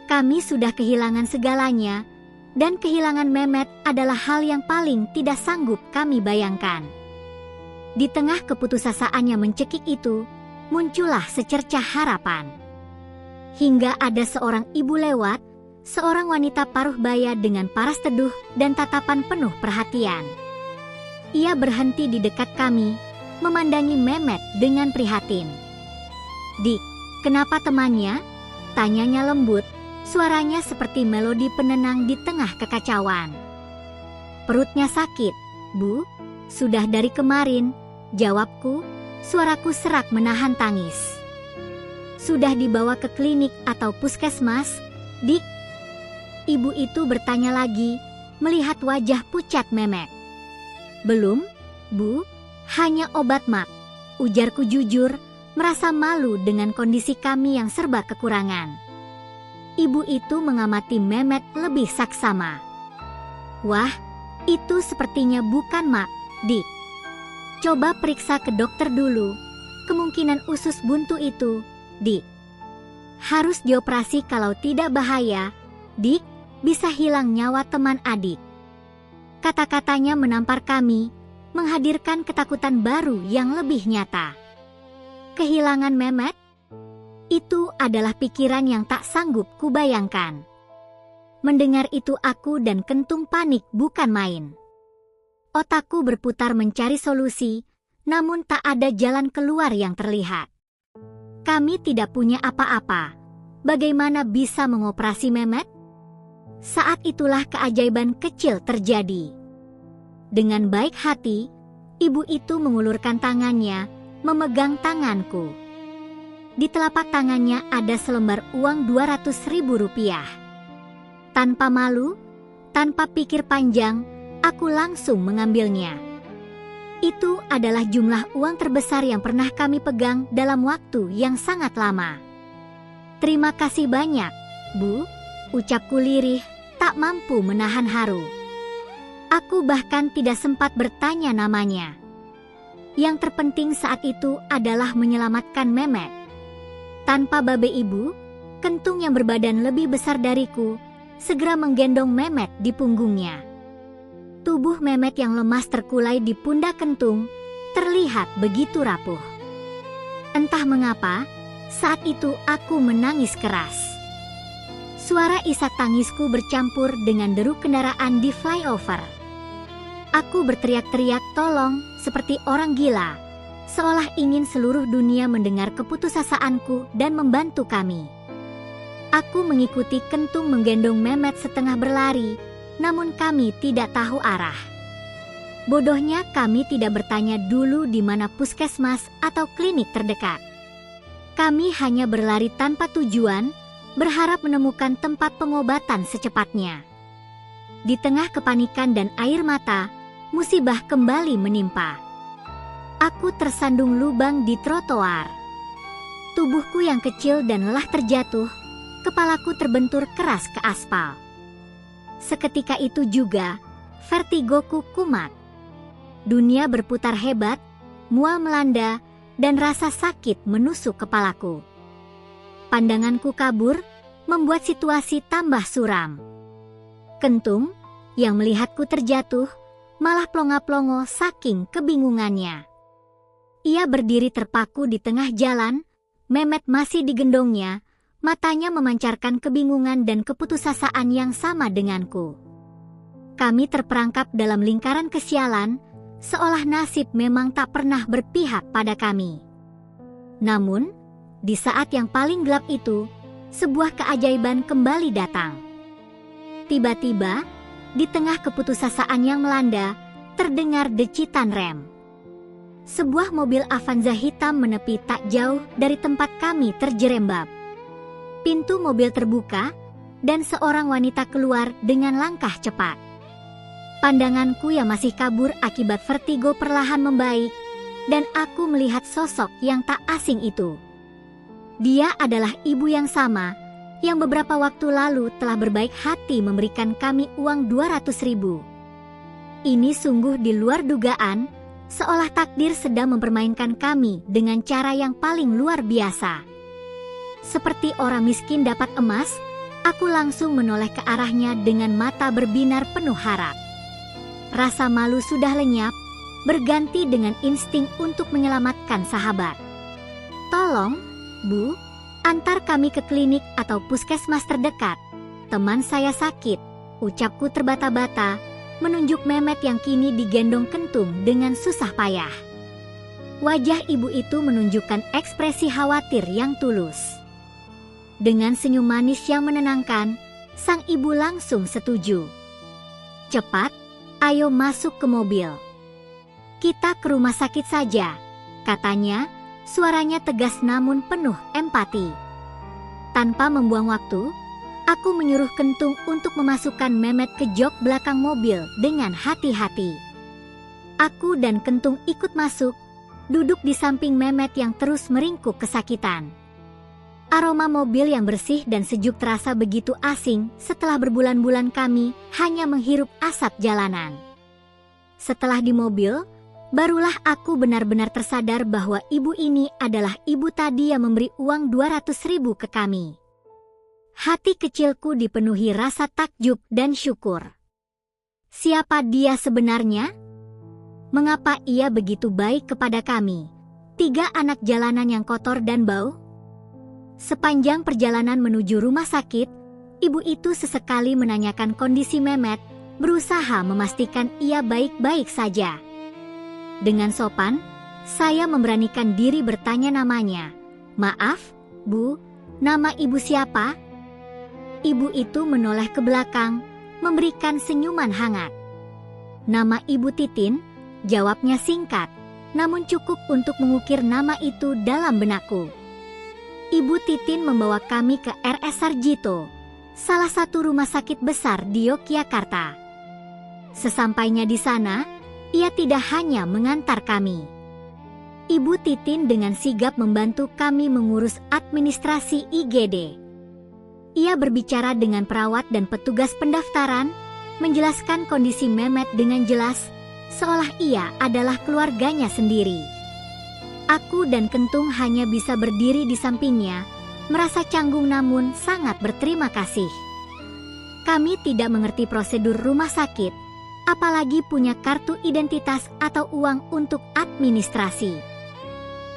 S1: Kami sudah kehilangan segalanya, dan kehilangan Mehmet adalah hal yang paling tidak sanggup kami bayangkan. Di tengah keputusasaan yang mencekik itu, muncullah secercah harapan. Hingga ada seorang ibu lewat, seorang wanita paruh baya dengan paras teduh dan tatapan penuh perhatian. Ia berhenti di dekat kami, memandangi Mehmet dengan prihatin. "Dik, kenapa temannya?" tanyanya lembut, suaranya seperti melodi penenang di tengah kekacauan. "Perutnya sakit, Bu, sudah dari kemarin," jawabku, suaraku serak menahan tangis. "Sudah dibawa ke klinik atau puskesmas, Dik?" Ibu itu bertanya lagi, melihat wajah pucat Mehmet. "Belum, Bu, hanya obat mak," ujarku jujur, merasa malu dengan kondisi kami yang serba kekurangan. Ibu itu mengamati Mehmet lebih saksama. "Wah, itu sepertinya bukan mak, Dik. Coba periksa ke dokter dulu, kemungkinan usus buntu itu, Dik. Harus dioperasi, kalau tidak bahaya, Dik, bisa hilang nyawa teman adik." Kata-katanya menampar kami, menghadirkan ketakutan baru yang lebih nyata. Kehilangan Mehmet? Itu adalah pikiran yang tak sanggup kubayangkan. Mendengar itu aku dan Kentung panik bukan main. Otakku berputar mencari solusi, namun tak ada jalan keluar yang terlihat. Kami tidak punya apa-apa. Bagaimana bisa mengoperasi Mehmet? Saat itulah keajaiban kecil terjadi. Dengan baik hati, ibu itu mengulurkan tangannya, memegang tanganku. Di telapak tangannya ada selembar uang 200.000 rupiah. Tanpa malu, tanpa pikir panjang, aku langsung mengambilnya. Itu adalah jumlah uang terbesar yang pernah kami pegang dalam waktu yang sangat lama. "Terima kasih banyak, Bu," ucapku lirih, tak mampu menahan haru. Aku bahkan tidak sempat bertanya namanya. Yang terpenting saat itu adalah menyelamatkan Mehmet. Tanpa babe ibu, Kentung yang berbadan lebih besar dariku segera menggendong Mehmet di punggungnya. Tubuh Mehmet yang lemas terkulai di pundak Kentung terlihat begitu rapuh. Entah mengapa, saat itu aku menangis keras. Suara isak tangisku bercampur dengan deru kendaraan di flyover. Aku berteriak-teriak tolong seperti orang gila, seolah ingin seluruh dunia mendengar keputusasaanku dan membantu kami. Aku mengikuti Kentung menggendong Mehmet setengah berlari, namun kami tidak tahu arah. Bodohnya kami tidak bertanya dulu di mana puskesmas atau klinik terdekat. Kami hanya berlari tanpa tujuan, berharap menemukan tempat pengobatan secepatnya. Di tengah kepanikan dan air mata, musibah kembali menimpa. Aku tersandung lubang di trotoar. Tubuhku yang kecil dan lelah terjatuh, kepalaku terbentur keras ke aspal. Seketika itu juga, vertigoku kumat. Dunia berputar hebat, mual melanda, dan rasa sakit menusuk kepalaku. Pandanganku kabur, membuat situasi tambah suram. Kentung, yang melihatku terjatuh, malah plonga-plongo saking kebingungannya. Ia berdiri terpaku di tengah jalan, Mehmet masih digendongnya, matanya memancarkan kebingungan dan keputusasaan yang sama denganku. Kami terperangkap dalam lingkaran kesialan, seolah nasib memang tak pernah berpihak pada kami. Namun, di saat yang paling gelap itu, sebuah keajaiban kembali datang. Tiba-tiba, di tengah keputusasaan yang melanda, terdengar decitan rem. Sebuah mobil Avanza hitam menepi tak jauh dari tempat kami terjerembab. Pintu mobil terbuka, dan seorang wanita keluar dengan langkah cepat. Pandanganku yang masih kabur akibat vertigo perlahan membaik, dan aku melihat sosok yang tak asing itu. Dia adalah ibu yang sama, yang beberapa waktu lalu telah berbaik hati memberikan kami uang 200.000. Ini sungguh di luar dugaan, seolah takdir sedang mempermainkan kami dengan cara yang paling luar biasa. Seperti orang miskin dapat emas, aku langsung menoleh ke arahnya dengan mata berbinar penuh harap. Rasa malu sudah lenyap, berganti dengan insting untuk menyelamatkan sahabat. "Tolong, Bu, antar kami ke klinik atau puskesmas terdekat. Teman saya sakit," ucapku terbata-bata, menunjuk Mehmet yang kini digendong Kentung dengan susah payah. Wajah ibu itu menunjukkan ekspresi khawatir yang tulus. Dengan senyum manis yang menenangkan, sang ibu langsung setuju. "Cepat, ayo masuk ke mobil. Kita ke rumah sakit saja," katanya, suaranya tegas namun penuh empati. Tanpa membuang waktu, aku menyuruh Kentung untuk memasukkan Mehmet ke jok belakang mobil dengan hati-hati. Aku dan Kentung ikut masuk, duduk di samping Mehmet yang terus meringkuk kesakitan. Aroma mobil yang bersih dan sejuk terasa begitu asing setelah berbulan-bulan kami hanya menghirup asap jalanan. Setelah di mobil, barulah aku benar-benar tersadar bahwa ibu ini adalah ibu tadi yang memberi uang 200.000 ke kami. Hati kecilku dipenuhi rasa takjub dan syukur. Siapa dia sebenarnya? Mengapa ia begitu baik kepada kami, 3 anak jalanan yang kotor dan bau? Sepanjang perjalanan menuju rumah sakit, ibu itu sesekali menanyakan kondisi Mehmet, berusaha memastikan ia baik-baik saja. Dengan sopan, saya memberanikan diri bertanya namanya. "Maaf, Bu, nama ibu siapa?" Ibu itu menoleh ke belakang, memberikan senyuman hangat. "Nama Ibu Titin," jawabnya singkat, namun cukup untuk mengukir nama itu dalam benakku. Ibu Titin membawa kami ke RS Sarjito, salah satu rumah sakit besar di Yogyakarta. Sesampainya di sana, ia tidak hanya mengantar kami. Ibu Titin dengan sigap membantu kami mengurus administrasi IGD. Ia berbicara dengan perawat dan petugas pendaftaran, menjelaskan kondisi Mehmet dengan jelas, seolah ia adalah keluarganya sendiri. Aku dan Kentung hanya bisa berdiri di sampingnya, merasa canggung namun sangat berterima kasih. Kami tidak mengerti prosedur rumah sakit, apalagi punya kartu identitas atau uang untuk administrasi.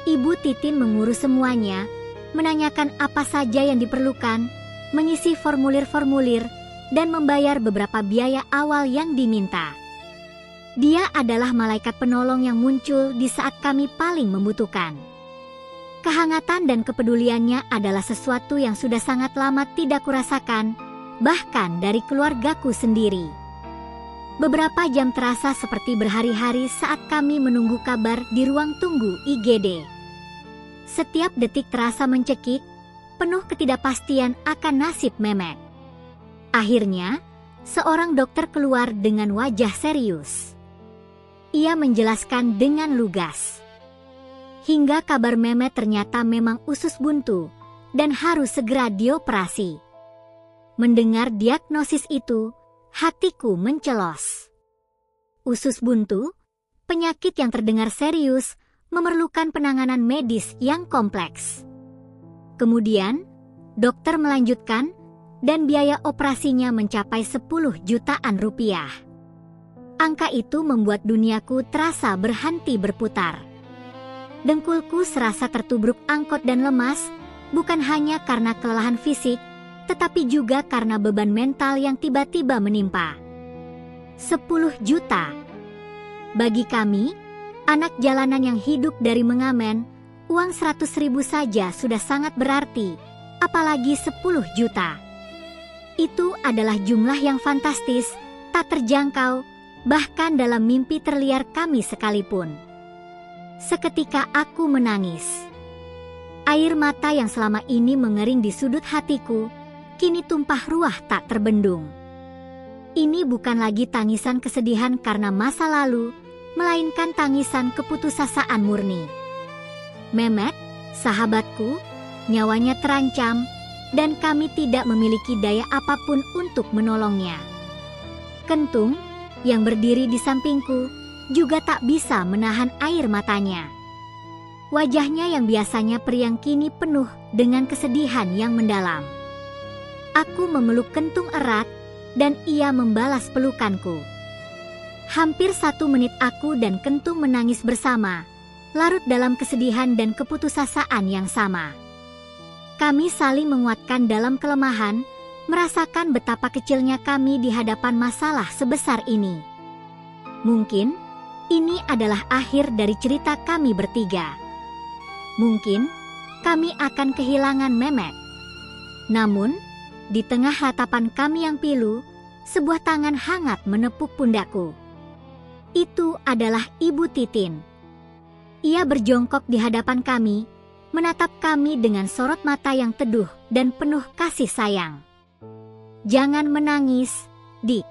S1: Ibu Titin mengurus semuanya, menanyakan apa saja yang diperlukan, mengisi formulir-formulir, dan membayar beberapa biaya awal yang diminta. Dia adalah malaikat penolong yang muncul di saat kami paling membutuhkan. Kehangatan dan kepeduliannya adalah sesuatu yang sudah sangat lama tidak kurasakan, bahkan dari keluargaku sendiri. Beberapa jam terasa seperti berhari-hari saat kami menunggu kabar di ruang tunggu IGD. Setiap detik terasa mencekik, penuh ketidakpastian akan nasib Mehmet. Akhirnya, seorang dokter keluar dengan wajah serius. Ia menjelaskan dengan lugas. Hingga kabar Mehmet ternyata memang usus buntu dan harus segera dioperasi. Mendengar diagnosis itu, hatiku mencelos. Usus buntu, penyakit yang terdengar serius, memerlukan penanganan medis yang kompleks. Kemudian, dokter melanjutkan, dan biaya operasinya mencapai 10 jutaan rupiah. Angka itu membuat duniaku terasa berhenti berputar. Dengkulku serasa tertubruk angkot dan lemas, bukan hanya karena kelelahan fisik, tetapi juga karena beban mental yang tiba-tiba menimpa. 10 juta. Bagi kami, anak jalanan yang hidup dari mengamen, uang 100.000 saja sudah sangat berarti, apalagi 10 juta. Itu adalah jumlah yang fantastis, tak terjangkau, bahkan dalam mimpi terliar kami sekalipun. Seketika aku menangis. Air mata yang selama ini mengering di sudut hatiku, kini tumpah ruah tak terbendung. Ini bukan lagi tangisan kesedihan karena masa lalu, melainkan tangisan keputusasaan murni. Mehmet, sahabatku, nyawanya terancam, dan kami tidak memiliki daya apapun untuk menolongnya. Kentung, yang berdiri di sampingku, juga tak bisa menahan air matanya. Wajahnya yang biasanya periang kini penuh dengan kesedihan yang mendalam. Aku memeluk Kentung erat, dan ia membalas pelukanku. Hampir 1 menit aku dan Kentung menangis bersama, larut dalam kesedihan dan keputusasaan yang sama. Kami saling menguatkan dalam kelemahan, merasakan betapa kecilnya kami di hadapan masalah sebesar ini. Mungkin, ini adalah akhir dari cerita kami bertiga. Mungkin, kami akan kehilangan Mehmet. Namun, di tengah ratapan kami yang pilu, sebuah tangan hangat menepuk pundakku. Itu adalah Ibu Titin. Ia berjongkok di hadapan kami, menatap kami dengan sorot mata yang teduh dan penuh kasih sayang. "Jangan menangis, Dik.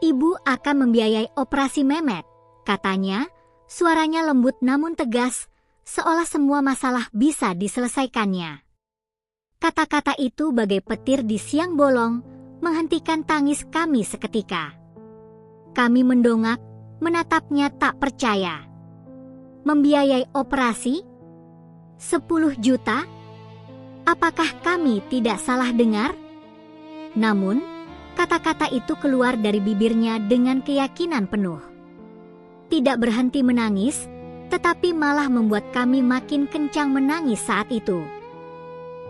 S1: Ibu akan membiayai operasi Mehmet," katanya, suaranya lembut namun tegas, seolah semua masalah bisa diselesaikannya. Kata-kata itu bagai petir di siang bolong, menghentikan tangis kami seketika. Kami mendongak, menatapnya tak percaya. Membiayai operasi? 10 juta? Apakah kami tidak salah dengar? Namun, kata-kata itu keluar dari bibirnya dengan keyakinan penuh. Tidak berhenti menangis, tetapi malah membuat kami makin kencang menangis saat itu.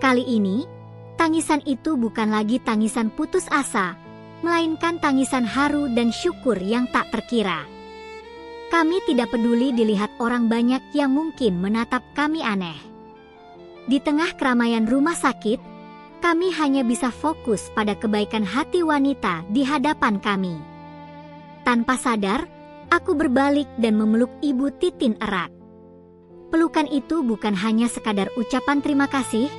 S1: Kali ini, tangisan itu bukan lagi tangisan putus asa, melainkan tangisan haru dan syukur yang tak terkira. Kami tidak peduli dilihat orang banyak yang mungkin menatap kami aneh. Di tengah keramaian rumah sakit, kami hanya bisa fokus pada kebaikan hati wanita di hadapan kami. Tanpa sadar, aku berbalik dan memeluk Ibu Titin erat. Pelukan itu bukan hanya sekadar ucapan terima kasih,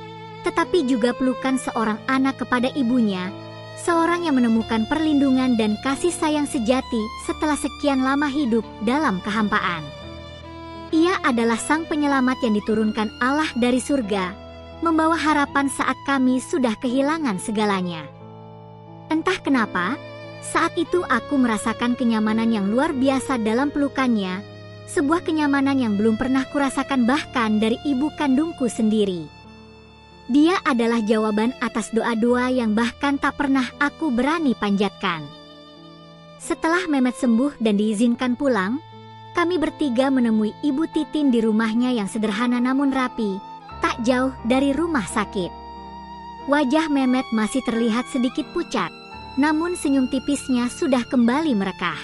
S1: tetapi juga pelukan seorang anak kepada ibunya, seorang yang menemukan perlindungan dan kasih sayang sejati setelah sekian lama hidup dalam kehampaan. Ia adalah sang penyelamat yang diturunkan Allah dari surga, membawa harapan saat kami sudah kehilangan segalanya. Entah kenapa, saat itu aku merasakan kenyamanan yang luar biasa dalam pelukannya, sebuah kenyamanan yang belum pernah kurasakan bahkan dari ibu kandungku sendiri. Dia adalah jawaban atas doa-doa yang bahkan tak pernah aku berani panjatkan. Setelah Mehmet sembuh dan diizinkan pulang, kami bertiga menemui Ibu Titin di rumahnya yang sederhana namun rapi, tak jauh dari rumah sakit. Wajah Mehmet masih terlihat sedikit pucat, namun senyum tipisnya sudah kembali merekah.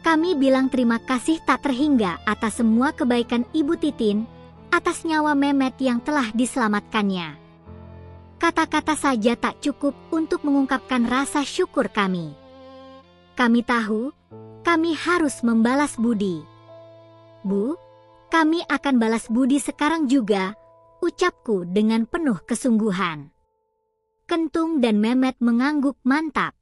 S1: Kami bilang terima kasih tak terhingga atas semua kebaikan Ibu Titin, atas nyawa Mehmet yang telah diselamatkannya. Kata-kata saja tak cukup untuk mengungkapkan rasa syukur kami. Kami tahu, kami harus membalas budi. Bu, kami akan balas budi sekarang juga, ucapku dengan penuh kesungguhan. Kentung dan Mehmet mengangguk mantap.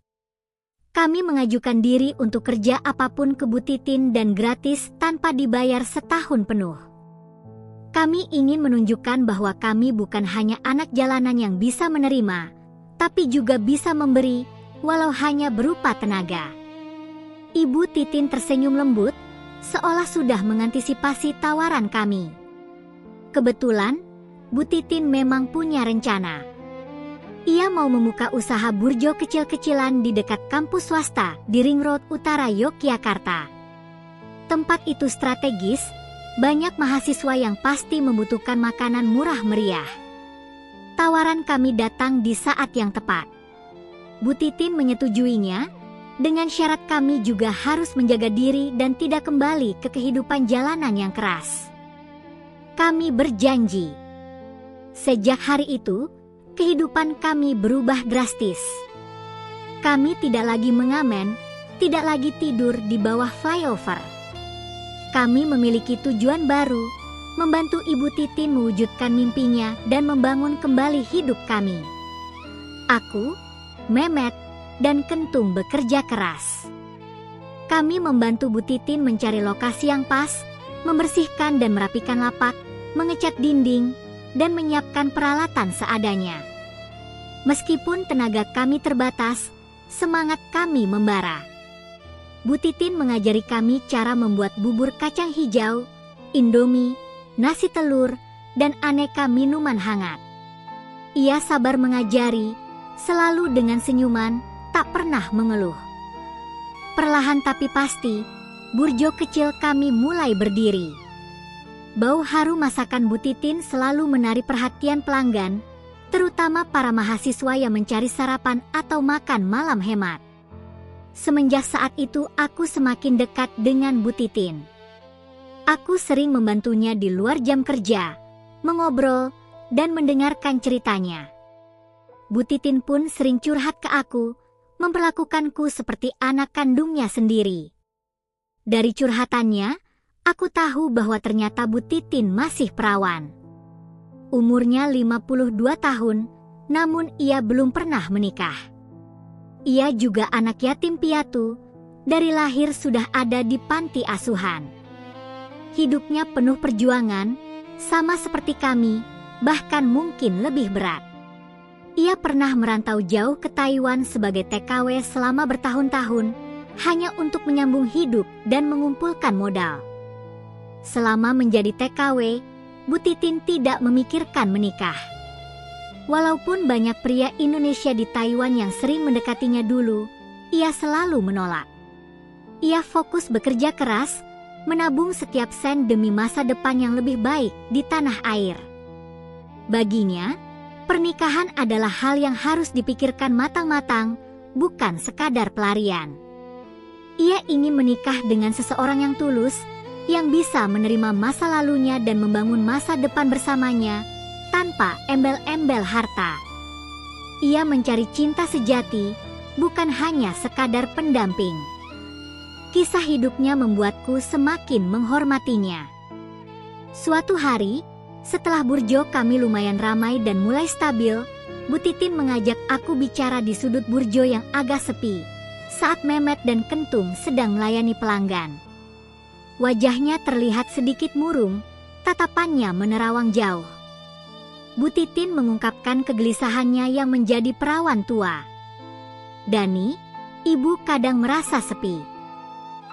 S1: Kami mengajukan diri untuk kerja apapun ke Bu Titin dan gratis tanpa dibayar setahun penuh. Kami ingin menunjukkan bahwa kami bukan hanya anak jalanan yang bisa menerima, tapi juga bisa memberi, walau hanya berupa tenaga. Ibu Titin tersenyum lembut, seolah sudah mengantisipasi tawaran kami. Kebetulan, Bu Titin memang punya rencana. Ia mau membuka usaha burjo kecil-kecilan di dekat kampus swasta di Ring Road Utara Yogyakarta. Tempat itu strategis, banyak mahasiswa yang pasti membutuhkan makanan murah meriah. Tawaran kami datang di saat yang tepat. Bu Titin menyetujuinya, dengan syarat kami juga harus menjaga diri dan tidak kembali ke kehidupan jalanan yang keras. Kami berjanji. Sejak hari itu, kehidupan kami berubah drastis. Kami tidak lagi mengamen, tidak lagi tidur di bawah flyover. Kami memiliki tujuan baru, membantu Ibu Titin mewujudkan mimpinya dan membangun kembali hidup kami. Aku, Mehmet, dan Kentung bekerja keras. Kami membantu Bu Titin mencari lokasi yang pas, membersihkan dan merapikan lapak, mengecat dinding, dan menyiapkan peralatan seadanya. Meskipun tenaga kami terbatas, semangat kami membara. Bu Titin mengajari kami cara membuat bubur kacang hijau, indomie, nasi telur, dan aneka minuman hangat. Ia sabar mengajari, selalu dengan senyuman, tak pernah mengeluh. Perlahan tapi pasti, burjo kecil kami mulai berdiri. Bau harum masakan Bu Titin selalu menarik perhatian pelanggan, terutama para mahasiswa yang mencari sarapan atau makan malam hemat. Semenjak saat itu aku semakin dekat dengan Bu Titin. Aku sering membantunya di luar jam kerja, mengobrol, dan mendengarkan ceritanya. Bu Titin pun sering curhat ke aku, memperlakukanku seperti anak kandungnya sendiri. Dari curhatannya, aku tahu bahwa ternyata Bu Titin masih perawan. Umurnya 52 tahun, namun ia belum pernah menikah. Ia juga anak yatim piatu, dari lahir sudah ada di panti asuhan. Hidupnya penuh perjuangan, sama seperti kami, bahkan mungkin lebih berat. Ia pernah merantau jauh ke Taiwan sebagai TKW selama bertahun-tahun, hanya untuk menyambung hidup dan mengumpulkan modal. Selama menjadi TKW, Bu Titin tidak memikirkan menikah. Walaupun banyak pria Indonesia di Taiwan yang sering mendekatinya dulu, ia selalu menolak. Ia fokus bekerja keras, menabung setiap sen demi masa depan yang lebih baik di tanah air. Baginya, pernikahan adalah hal yang harus dipikirkan matang-matang, bukan sekadar pelarian. Ia ingin menikah dengan seseorang yang tulus, yang bisa menerima masa lalunya dan membangun masa depan bersamanya, tanpa embel-embel harta. Ia mencari cinta sejati, bukan hanya sekadar pendamping. Kisah hidupnya membuatku semakin menghormatinya. Suatu hari, Setelah burjo kami lumayan ramai dan mulai stabil, Bu Titin mengajak aku bicara di sudut burjo yang agak sepi, saat Memet dan Kentung sedang melayani pelanggan. Wajahnya terlihat sedikit murung, tatapannya menerawang jauh. Bu Titin mengungkapkan kegelisahannya yang menjadi perawan tua. "Dani, ibu kadang merasa sepi.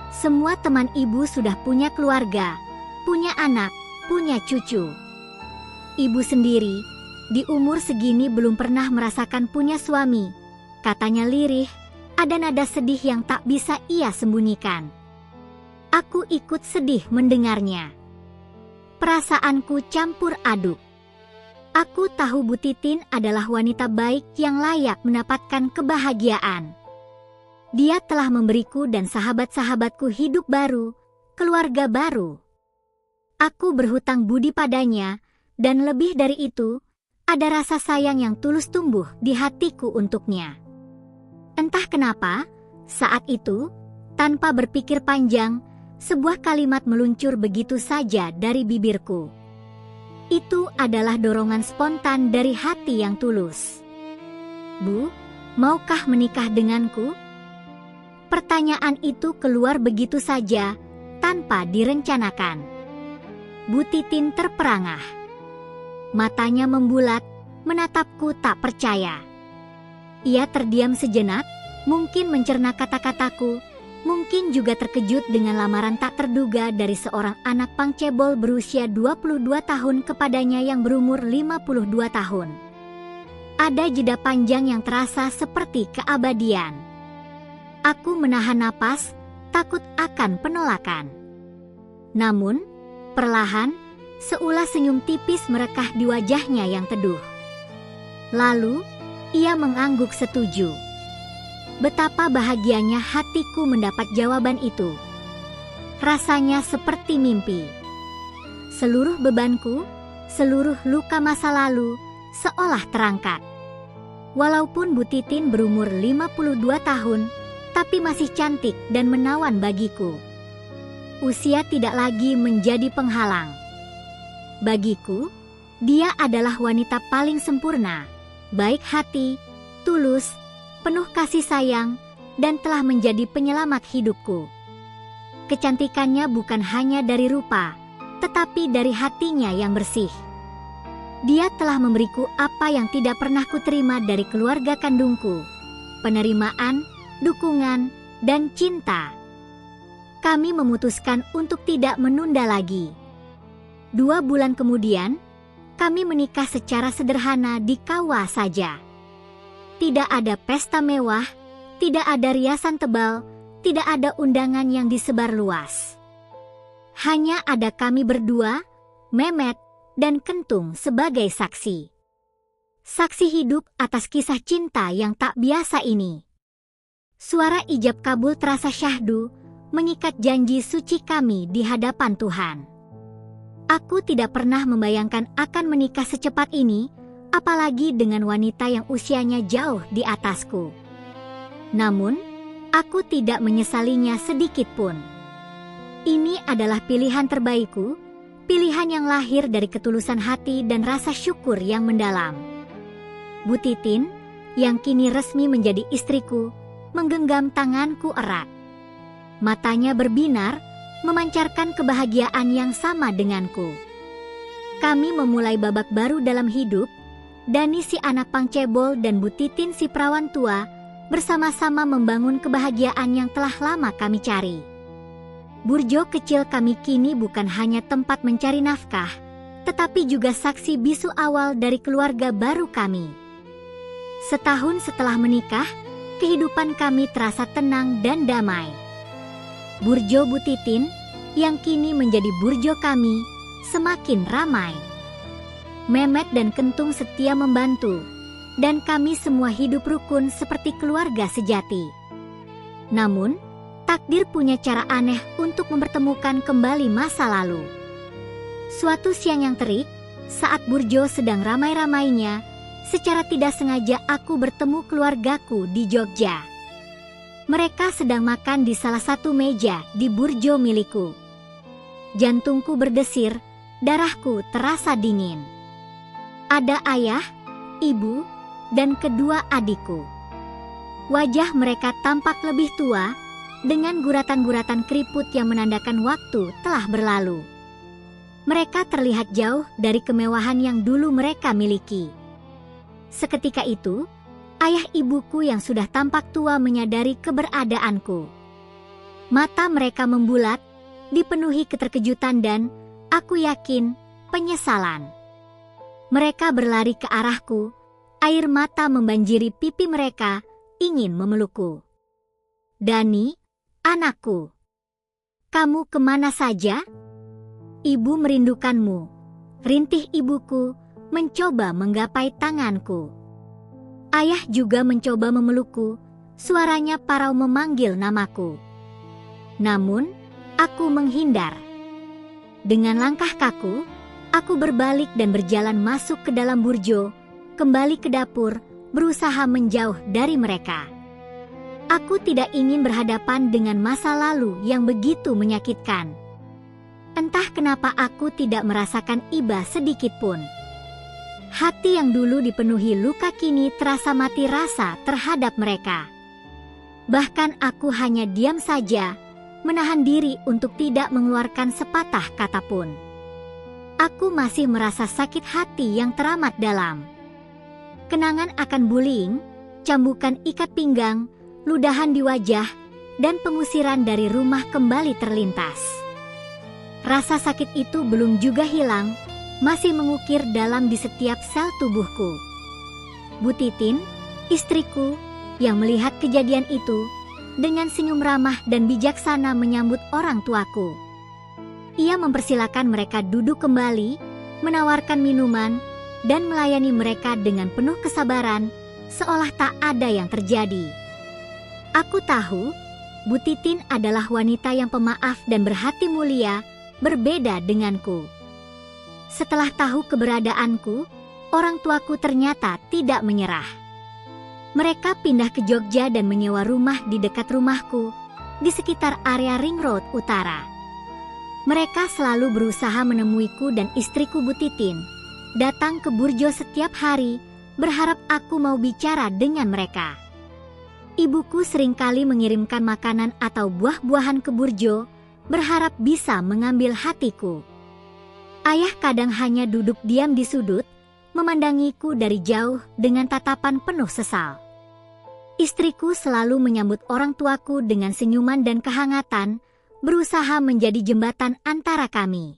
S1: Semua teman ibu sudah punya keluarga, punya anak, punya cucu. Ibu sendiri, di umur segini belum pernah merasakan punya suami," katanya lirih, ada nada sedih yang tak bisa ia sembunyikan. Aku ikut sedih mendengarnya. Perasaanku campur aduk. Aku tahu Bu Titin adalah wanita baik yang layak mendapatkan kebahagiaan. Dia telah memberiku dan sahabat-sahabatku hidup baru, keluarga baru. Aku berhutang budi padanya, dan lebih dari itu, ada rasa sayang yang tulus tumbuh di hatiku untuknya. Entah kenapa, saat itu, tanpa berpikir panjang, sebuah kalimat meluncur begitu saja dari bibirku. Itu adalah dorongan spontan dari hati yang tulus. "Bu, maukah menikah denganku?" Pertanyaan itu keluar begitu saja, tanpa direncanakan. Bu Titin terperangah. Matanya membulat, menatapku tak percaya. Ia terdiam sejenak, mungkin mencerna kata-kataku, mungkin juga terkejut dengan lamaran tak terduga dari seorang anak pangcebol berusia 22 tahun kepadanya yang berumur 52 tahun. Ada jeda panjang yang terasa seperti keabadian. Aku menahan napas, takut akan penolakan. Namun, perlahan, seulas senyum tipis merekah di wajahnya yang teduh. Lalu, ia mengangguk setuju. Betapa bahagianya hatiku mendapat jawaban itu. Rasanya seperti mimpi. Seluruh bebanku, seluruh luka masa lalu, seolah terangkat. Walaupun Bu Titin berumur 52 tahun, tapi masih cantik dan menawan bagiku. Usia tidak lagi menjadi penghalang. Bagiku, dia adalah wanita paling sempurna, baik hati, tulus, penuh kasih sayang, dan telah menjadi penyelamat hidupku. Kecantikannya bukan hanya dari rupa, tetapi dari hatinya yang bersih. Dia telah memberiku apa yang tidak pernah kuterima dari keluarga kandungku: penerimaan, dukungan, dan cinta. Kami memutuskan untuk tidak menunda lagi. 2 bulan kemudian, kami menikah secara sederhana di kawah saja. Tidak ada pesta mewah, tidak ada riasan tebal, tidak ada undangan yang disebar luas. Hanya ada kami berdua, Memet, dan Kentung sebagai saksi. Saksi hidup atas kisah cinta yang tak biasa ini. Suara ijab kabul terasa syahdu, mengikat janji suci kami di hadapan Tuhan. Aku tidak pernah membayangkan akan menikah secepat ini, apalagi dengan wanita yang usianya jauh di atasku. Namun, aku tidak menyesalinya sedikit pun. Ini adalah pilihan terbaikku, pilihan yang lahir dari ketulusan hati dan rasa syukur yang mendalam. Bu Titin, yang kini resmi menjadi istriku, menggenggam tanganku erat. Matanya berbinar, memancarkan kebahagiaan yang sama denganku. Kami memulai babak baru dalam hidup. Dani si anak pangcebol dan Bu Titin si perawan tua bersama-sama membangun kebahagiaan yang telah lama kami cari. Burjo kecil kami kini bukan hanya tempat mencari nafkah, tetapi juga saksi bisu awal dari keluarga baru kami. Setahun setelah menikah, kehidupan kami terasa tenang dan damai. Burjo Bu Titin, yang kini menjadi burjo kami, semakin ramai. Memet dan Kentung setia membantu, dan kami semua hidup rukun seperti keluarga sejati. Namun, takdir punya cara aneh untuk mempertemukan kembali masa lalu. Suatu siang yang terik, saat burjo sedang ramai-ramainya, secara tidak sengaja aku bertemu keluargaku di Jogja. Mereka sedang makan di salah satu meja di burjo milikku. Jantungku berdesir, darahku terasa dingin. Ada ayah, ibu, dan kedua adikku. Wajah mereka tampak lebih tua, dengan guratan-guratan keriput yang menandakan waktu telah berlalu. Mereka terlihat jauh dari kemewahan yang dulu mereka miliki. Seketika itu, ayah ibuku yang sudah tampak tua menyadari keberadaanku. Mata mereka membulat, dipenuhi keterkejutan dan, aku yakin, penyesalan. Mereka berlari ke arahku, air mata membanjiri pipi mereka, ingin memelukku. Dani, anakku, kamu kemana saja? Ibu merindukanmu, rintih ibuku, mencoba menggapai tanganku. Ayah juga mencoba memelukku, suaranya parau memanggil namaku. Namun, aku menghindar. Dengan langkah kaku, aku berbalik dan berjalan masuk ke dalam burjo, kembali ke dapur, berusaha menjauh dari mereka. Aku tidak ingin berhadapan dengan masa lalu yang begitu menyakitkan. Entah kenapa aku tidak merasakan iba sedikit pun. Hati yang dulu dipenuhi luka kini terasa mati rasa terhadap mereka. Bahkan aku hanya diam saja, menahan diri untuk tidak mengeluarkan sepatah kata pun. Aku masih merasa sakit hati yang teramat dalam. Kenangan akan bullying, cambukan ikat pinggang, ludahan di wajah, dan pengusiran dari rumah kembali terlintas. Rasa sakit itu belum juga hilang, masih mengukir dalam di setiap sel tubuhku. Bu Titin, istriku, yang melihat kejadian itu, dengan senyum ramah dan bijaksana menyambut orang tuaku. Ia mempersilakan mereka duduk kembali, menawarkan minuman, dan melayani mereka dengan penuh kesabaran, seolah tak ada yang terjadi. Aku tahu, Bu Titin adalah wanita yang pemaaf dan berhati mulia, berbeda denganku. Setelah tahu keberadaanku, orang tuaku ternyata tidak menyerah. Mereka pindah ke Jogja dan menyewa rumah di dekat rumahku, di sekitar area Ring Road Utara. Mereka selalu berusaha menemuiku dan istriku Bu Titin, datang ke burjo setiap hari, berharap aku mau bicara dengan mereka. Ibuku seringkali mengirimkan makanan atau buah-buahan ke burjo, berharap bisa mengambil hatiku. Ayah kadang hanya duduk diam di sudut, memandangiku dari jauh dengan tatapan penuh sesal. Istriku selalu menyambut orang tuaku dengan senyuman dan kehangatan, berusaha menjadi jembatan antara kami.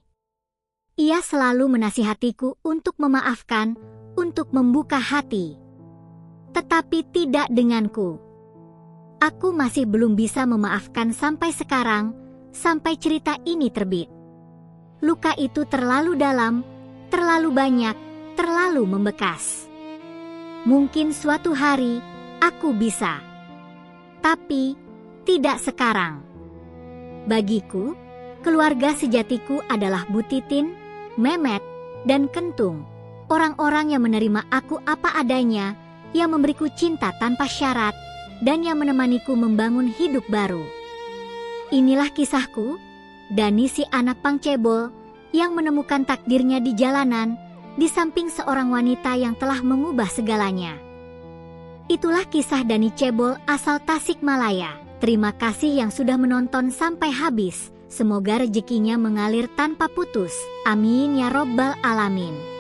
S1: Ia selalu menasihatiku untuk memaafkan, untuk membuka hati. Tetapi tidak denganku. Aku masih belum bisa memaafkan sampai sekarang, sampai cerita ini terbit. Luka itu terlalu dalam, terlalu banyak, terlalu membekas. Mungkin suatu hari, aku bisa. Tapi, tidak sekarang. Bagiku, keluarga sejatiku adalah Bu Titin, Memet, dan Kentung, orang-orang yang menerima aku apa adanya, yang memberiku cinta tanpa syarat, dan yang menemaniku membangun hidup baru. Inilah kisahku, Dani si anak pangcebol, yang menemukan takdirnya di jalanan, di samping seorang wanita yang telah mengubah segalanya. Itulah kisah Dani Cebol asal Tasikmalaya. Terima kasih yang sudah menonton sampai habis. Semoga rezekinya mengalir tanpa putus. Amin ya robbal alamin.